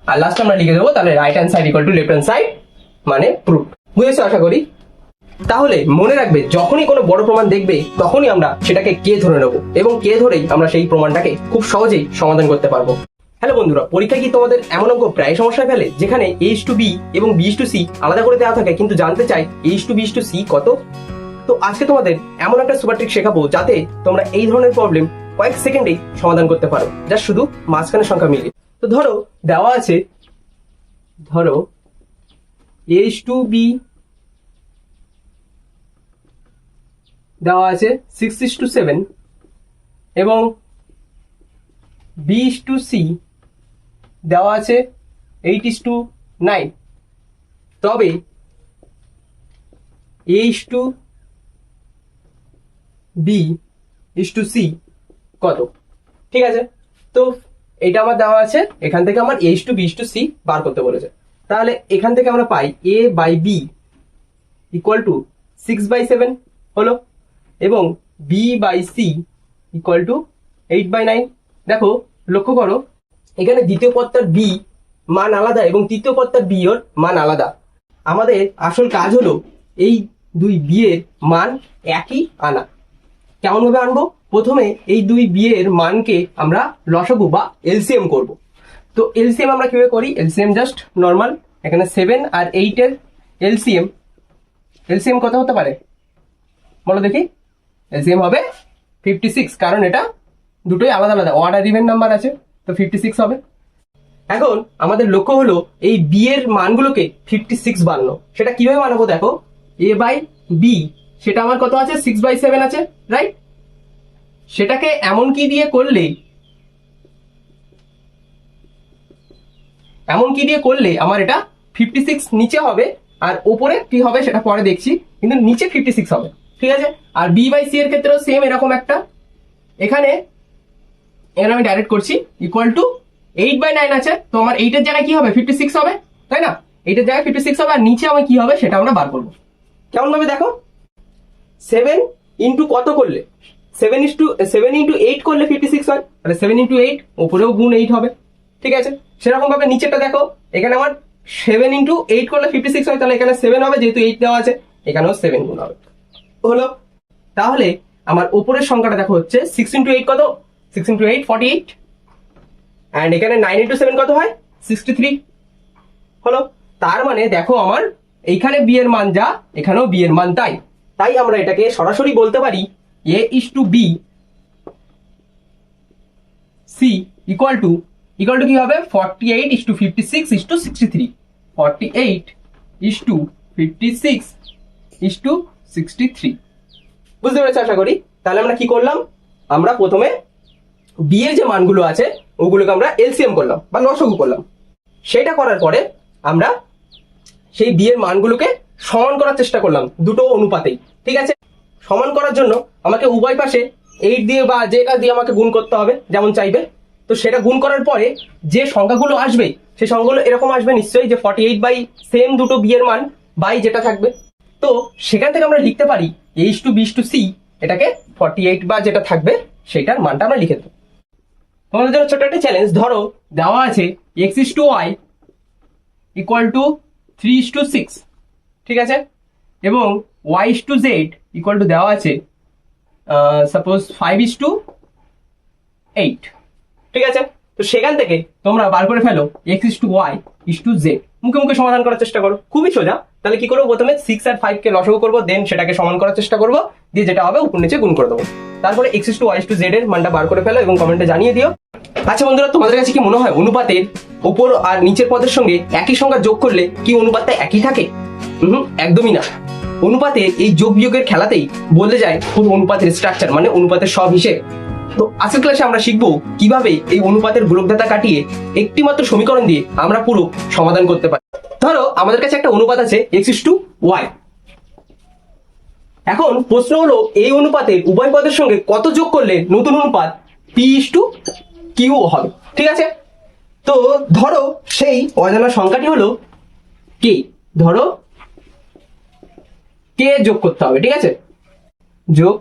আর লাস্টে আমরা লিখে দেবো তাহলে right hand side equal to left hand side, মানে প্রুফ। বুঝেছো আশা করি। তাহলে মনে রাখবে, যখনই কোনো বড় প্রমাণ দেখবে তখনই আমরা সেটাকে কে ধরে নেবো, এবং কে ধরেই আমরা সেই প্রমাণটাকে খুব সহজেই সমাধান করতে পারবো। হ্যালো বন্ধুরা, পরীক্ষায় কি তোমাদের এমন অঙ্ক প্রায় সমস্যা ফেলে যেখানে a:b এবং b:c আলাদা করে দেওয়া থাকে, কিন্তু জানতে চাই a:b:c কত? তো আজকে তোমাদের এমন একটা সুপার ট্রিক শেখাবো যাতে তোমরা এই ধরনের প্রবলেম কয়েক সেকেন্ডেই সমাধান করতে পারো, যা শুধু মাঝখানের সংখ্যা মিলিয়ে। তো ধরো দেওয়া আছে, ধরো A:B দেওয়া আছে 6:7 এবং B:C দেওয়া আছে 8:9। তবে A:B:C কত? ঠিক আছে, তো এটা আমার দেওয়া আছে, এখান থেকে আমার A:B:C বার করতে বলেছে। তাহলে এখান থেকে আমরা পাই A/B ইকুয়াল টু 6/7 হলো, এবং B/C ইকুয়াল টু 8/9। দেখো, লক্ষ্য করো, এখানে দ্বিতীয় পদটার B মান আলাদা এবং তৃতীয় পদটার B এর মান আলাদা। আমাদের আসল কাজ হলো এই দুই B এর মান একই আনা। কেমন ভাবে আনবো? প্রথমে এই দুই B এর মানকে আমরা লসাগু বা এলসিএম করব। তো এলসিএম আমরা কিভাবে করি? এলসিএম জাস্ট নর্মাল, এখানে 7 আর 8 এর এলসিএম কত হতে পারে বলো দেখি? এলসিএম হবে 56, কারণ এটা দুটোই আলাদা আলাদা, অড আর ইভেন নাম্বার আছে, তো 56 হবে। এখন আমাদের লক্ষ্য হলো এই B এর মানগুলোকে 56 বানানো। সেটা কিভাবে বানাবো? দেখো, A/B সেটা আমার কত আছে? 6/7 আছে, রাইট? সেটাকে এমন কি দিয়ে করলে আমার এটা 56 নিচে হবে, আর উপরে কি হবে সেটা পরে দেখছি, কিন্তু নিচে 56 হবে। ঠিক আছে, আর B/C এর ক্ষেত্রেও সেম এরকম একটা, এখানে আমি ডাইরেক্ট করছি, ইকুয়াল টু 8/9 আছে, তো আমার 8 এর জায়গায় কি হবে? 56 হবে, তাই না? 8 এর জায়গায় 56 হবে, আর নিচে আমার কি হবে সেটা আমরা বার করবো। কেমন ভাবে দেখো, 7 ইন্টু কত করলে? 7 ইন্টু 8 করলে 56 হয়, তাহলে 7 ইন্টু 8, ওপরেও গুণ 8 হবে। ঠিক আছে, সেরকম ভাবে নিচেরটা দেখো, এখানে আমার 7 ইন্টু 8 করলে 56 হয়, তাহলে এখানে 7 হবে, যেহেতু 8 দেওয়া আছে, এখানেও 7 গুণ হবে। হলো, তাহলে আমার উপরের সংখ্যাটা দেখো হচ্ছে 6 ইন্টু 8 কত? 6 ইন্টু 8 48, অ্যান্ড এখানে 9 ইন্টু 7 কত হয়? 63 হলো। তার মানে দেখো, আমার এইখানে বি এর মান যা, এখানেও বি এর মান তাই। তাই আমরা এটাকে সরাসরি বলতে পারি A:B:C ইকুয়াল টু কি হবে? 48:56:63, 48:56:63। বুঝতে পেরেছো আশা করি? তাহলে আমরা কি করলাম? আমরা প্রথমে বি এর যে মানগুলো আছে ওগুলোকে আমরা এলসিএম করলাম বা লসাগু করলাম। সেটা করার পরে আমরা সেই বি এর মানগুলোকে সমান করার চেষ্টা করলাম দুটো অনুপাতেই। ঠিক আছে, সমান করার জন্য আমাকে উভয় পাশে 8 দিয়ে বা যেটা দিয়ে আমাকে গুণ করতে হবে, যেমন চাইবে। তো সেটা গুণ করার পরে যে সংখ্যাগুলো আসবে সেই সংখ্যাগুলো এরকম আসবে নিশ্চয়ই, যে 48 বাই সেম দুটো বি এর মান বাই যেটা থাকবে। তো সেখান থেকে আমরা লিখতে পারি A:B:C, এটাকে 48 বা যেটা থাকবে সেটার মানটা আমরা লিখে দেবো। তোমাদের জন্য ছোট একটা চ্যালেঞ্জ, ধরো দেওয়া আছে x:y ইকুয়াল টু 3:6, ঠিক আছে, এবং y:z ইকুয়াল টু দেওয়া আছে সাপোজ 5:8। ঠিক আছে, তো সেখান থেকে তোমরা বার করে ফেলো x:y:z, মুখে মুখে সমাধান করার চেষ্টা করো, খুবই সোজা। তাহলে কি করবো? প্রথমে 6 আর 5 কে লসাগু করবো, দেন সেটাকে সমান করার চেষ্টা করবো, দিয়ে যেটা হবে উপর নিচে গুণ করে দেবো। তারপরে x:y:z এর মানটা বার করে ফেলো এবং কমেন্টে জানিয়ে দিও। আচ্ছা বন্ধুরা, তোমাদের কাছে কি মনে হয় অনুপাতের উপর আর নিচের পদের সঙ্গে একই সংখ্যা যোগ করলে কি অনুপাতটা একই থাকে? একদমই না। অনুপাতের এই যোগ বিয়োগের খেলাতেই বলে যায় পুরো অনুপাতের স্ট্রাকচার, মানে অনুপাতের সব হিসেব। তো আজকের ক্লাসে আমরা শিখবো কিভাবে এই অনুপাতের গোলকধাঁধা কাটিয়ে একটি মাত্র সমীকরণ দিয়ে আমরা পুরো সমাধান করতে পারি। ধরো আমাদের কাছে একটা অনুপাত আছে x:y। এখন প্রশ্ন হলো, এই অনুপাতের উভয় পদের সঙ্গে কত যোগ করলে নতুন অনুপাত p:q হবে। ঠিক আছে, তো ধরো সেই অজানা সংখ্যাটি হলো k। ধরো k যোগ করতে হবে। ঠিক আছে, যোগ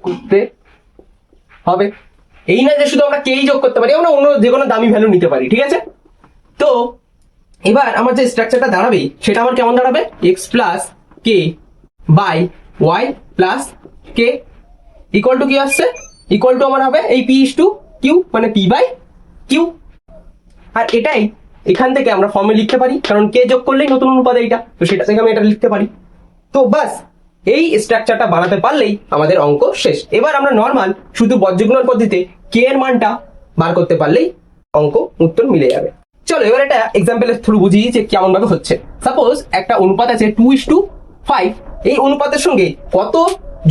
করতে হবে, এই না যে শুধু আমরা k যোগ করতে পারি, আমরা অন্য যে কোনো দামি ভ্যালু নিতে পারি। ঠিক আছে, তো এবার আমার যে স্ট্রাকচারটা দাঁড়াবে সেটা আমার কেমন দাঁড়াবে? x plus k by y plus k equal to কি আসছে? ইকুয়াল টু আমার হবে এই p:q, মানে p/q। আর এটাই এখান থেকে আমরা ফর্মে লিখতে পারি, কারণ k যোগ করলেই নতুন অনুপাত এইটা, তো সেটা থেকে আমি এটা লিখতে পারি। তো বাস এই স্ট্রাকচারটা বানাতে পারলেই আমাদের অঙ্ক শেষ। এবার আমরা নর্মাল শুধু বজ্রগুণন পদ্ধতিতে k এর মানটা বার করতে পারলেই অঙ্ক উত্তর মিলে যাবে। চলো এবার একটা এক্সাম্পলের থ্রু বুঝি যে কেমন ভাবে হচ্ছে। সাপোজ একটা অনুপাত আছে 2:5, এই অনুপাতের সঙ্গে কত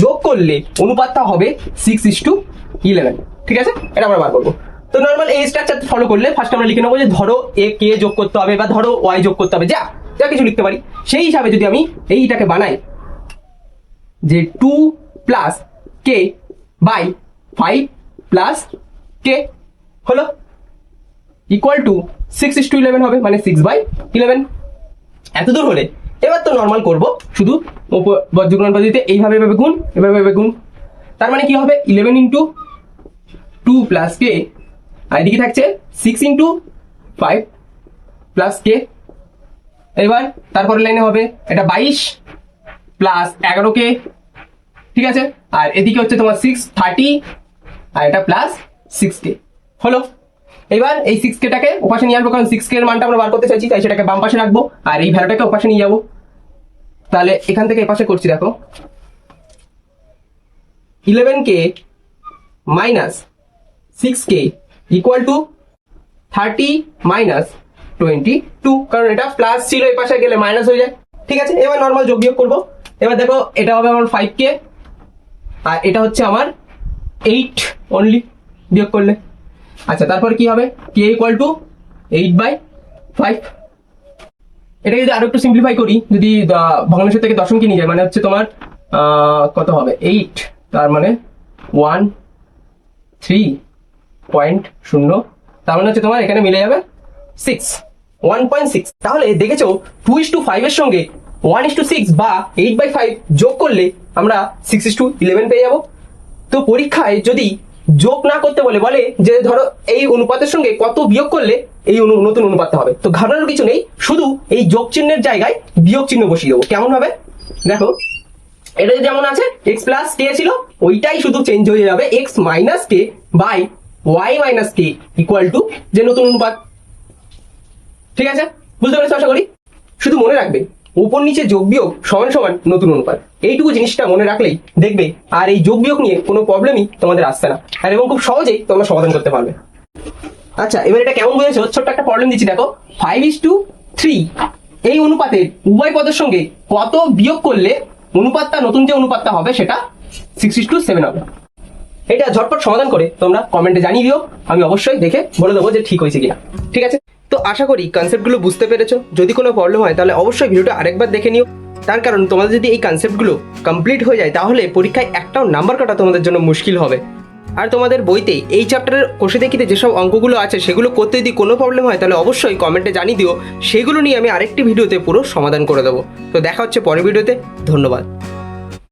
যোগ করলে অনুপাতটা হবে 6:11। ঠিক আছে, এটা আমরা বার করবো। তো নর্মাল এই স্ট্রাকচার ফলো করলে ফার্স্ট আমরা লিখে নেবো যে ধরো এ কে যোগ করতে হবে বা ধরো ওয়াই যোগ করতে হবে, যা যা কিছু লিখতে পারি। সেই হিসাবে যদি আমি এইটাকে বানাই যে 2 প্লাস কে বাই 5 প্লাস কে হলো ইকুয়াল টু 6:11 হবে, মানে 6/11। এত দূর হলে এবার তো নর্মাল করব, শুধু বজ্রগুণন পদ্ধতিতে এইভাবে এভাবে গুণ, এভাবে গুণ। তার মানে কি হবে 11 ইন্টু 2 প্লাস কে, আর এদিকে থাকছে 6 ইন্টু 5 প্লাস কে। এবার তারপরের লাইনে হবে এটা 22 প্লাস 11 কে, ঠিক আছে, আর এদিকে হচ্ছে তোমার 6:30 আর এটা প্লাস 6 কে হলো। এবার এই 6 কেটাকে ওপাশে নিয়ে আসবো, কারণ 6 কে এর মানটা আমরা বার করতে চাইছি, তাই সেটাকে বাম পাশে রাখবো আর এই ভ্যালুটাকে ওপাশে নিয়ে যাবো। তাহলে এখান থেকে এপাশে করছি, দেখো 11k minus 6k equal to 30 minus 22, কারণ এটা প্লাস ছিল এই পাশে গেলে মাইনাস হয়ে যায়। ঠিক আছে, এবার নর্মাল যোগ বিয়োগ করবো। এবার দেখো এটা হবে আমার 5k আর এটা হচ্ছে আমার 8 অনলি বিয়োগ করলে। আচ্ছা, তারপর কি হবে k ইকুয়াল টু 8/5। এটা যদি আরো একটু সিম্পলিফাই করি, যদি ভগ্নাংশ থেকে দশমকে নিয়ে যায়, মানে হচ্ছে তোমার কত হবে 8, তার মানে 13.0, তার মানে হচ্ছে তোমার এখানে মিলে যাবে 1.6। তাহলে দেখেছো 2:5 এর সঙ্গে 1:6 বা 8/5 যোগ করলে আমরা 6:11 পেয়ে যাব। তো পরীক্ষায় যদি যোগ না করতে বলে যে ধরো এই অনুপাতের সঙ্গে কত বিয়োগ করলে এই নতুন অনুপাতটা হবে, তো ঘাবড়ানোর কিছু নেই, শুধু এই যোগ চিহ্নের জায়গায় বিয়োগ চিহ্ন বসিয়ে দেবো। কেমন হবে দেখো, এটা যেমন আছে x প্লাস কে ছিল, ওইটাই শুধু চেঞ্জ হয়ে যাবে x minus K by y minus K equal to যে নতুন অনুপাত। ঠিক আছে, বুঝতে পেরেছো আশা করি। শুধু মনে রাখবে উপর নিচে যোগ বিয়োগ সমান সমান নতুন অনুপাত, এইটুকু জিনিসটা মনে রাখলেই দেখবে আর এই যোগ বিয়োগ নিয়ে কোনো প্রবলেমই তোমাদের আসছে না, আর এবং খুব সহজেই তোমরা সমাধান করতে পারবে। আচ্ছা, এবার এটা কেমন বুঝেছো, ছোট্ট একটা প্রবলেম দিচ্ছি দেখো। 5:3 এই অনুপাতের উভয় পদের সঙ্গে কত বিয়োগ করলে অনুপাতটা নতুন যে অনুপাতটা হবে সেটা 6:7 হবে। এটা ঝটপট সমাধান করে তোমরা কমেন্টে জানিয়ে দিও, আমি অবশ্যই দেখে বলে দেবো যে ঠিক হয়েছে কিনা। ঠিক আছে, তো আশা করি কনসেপ্টগুলো বুঝতে পেরেছো। যদি কোনো প্রবলেম হয় তাহলে অবশ্যই ভিডিওটা আরেকবার দেখে নিও, তার কারণ তোমাদের যদি এই কনসেপ্টগুলো কমপ্লিট হয়ে যায় তাহলে পরীক্ষায় একটাও নাম্বার কাটা তোমাদের জন্য মুশকিল হবে। আর তোমাদের বইতে এই চ্যাপ্টারের কোষে দেখিতে যেসব অঙ্কগুলো আছে সেগুলো করতে যদি কোনো প্রবলেম হয় তাহলে অবশ্যই কমেন্টে জানিয়ে দিও, সেগুলো নিয়ে আমি আরেকটি ভিডিওতে পুরো সমাধান করে দেবো। তো দেখা হচ্ছে পরের ভিডিওতে, ধন্যবাদ।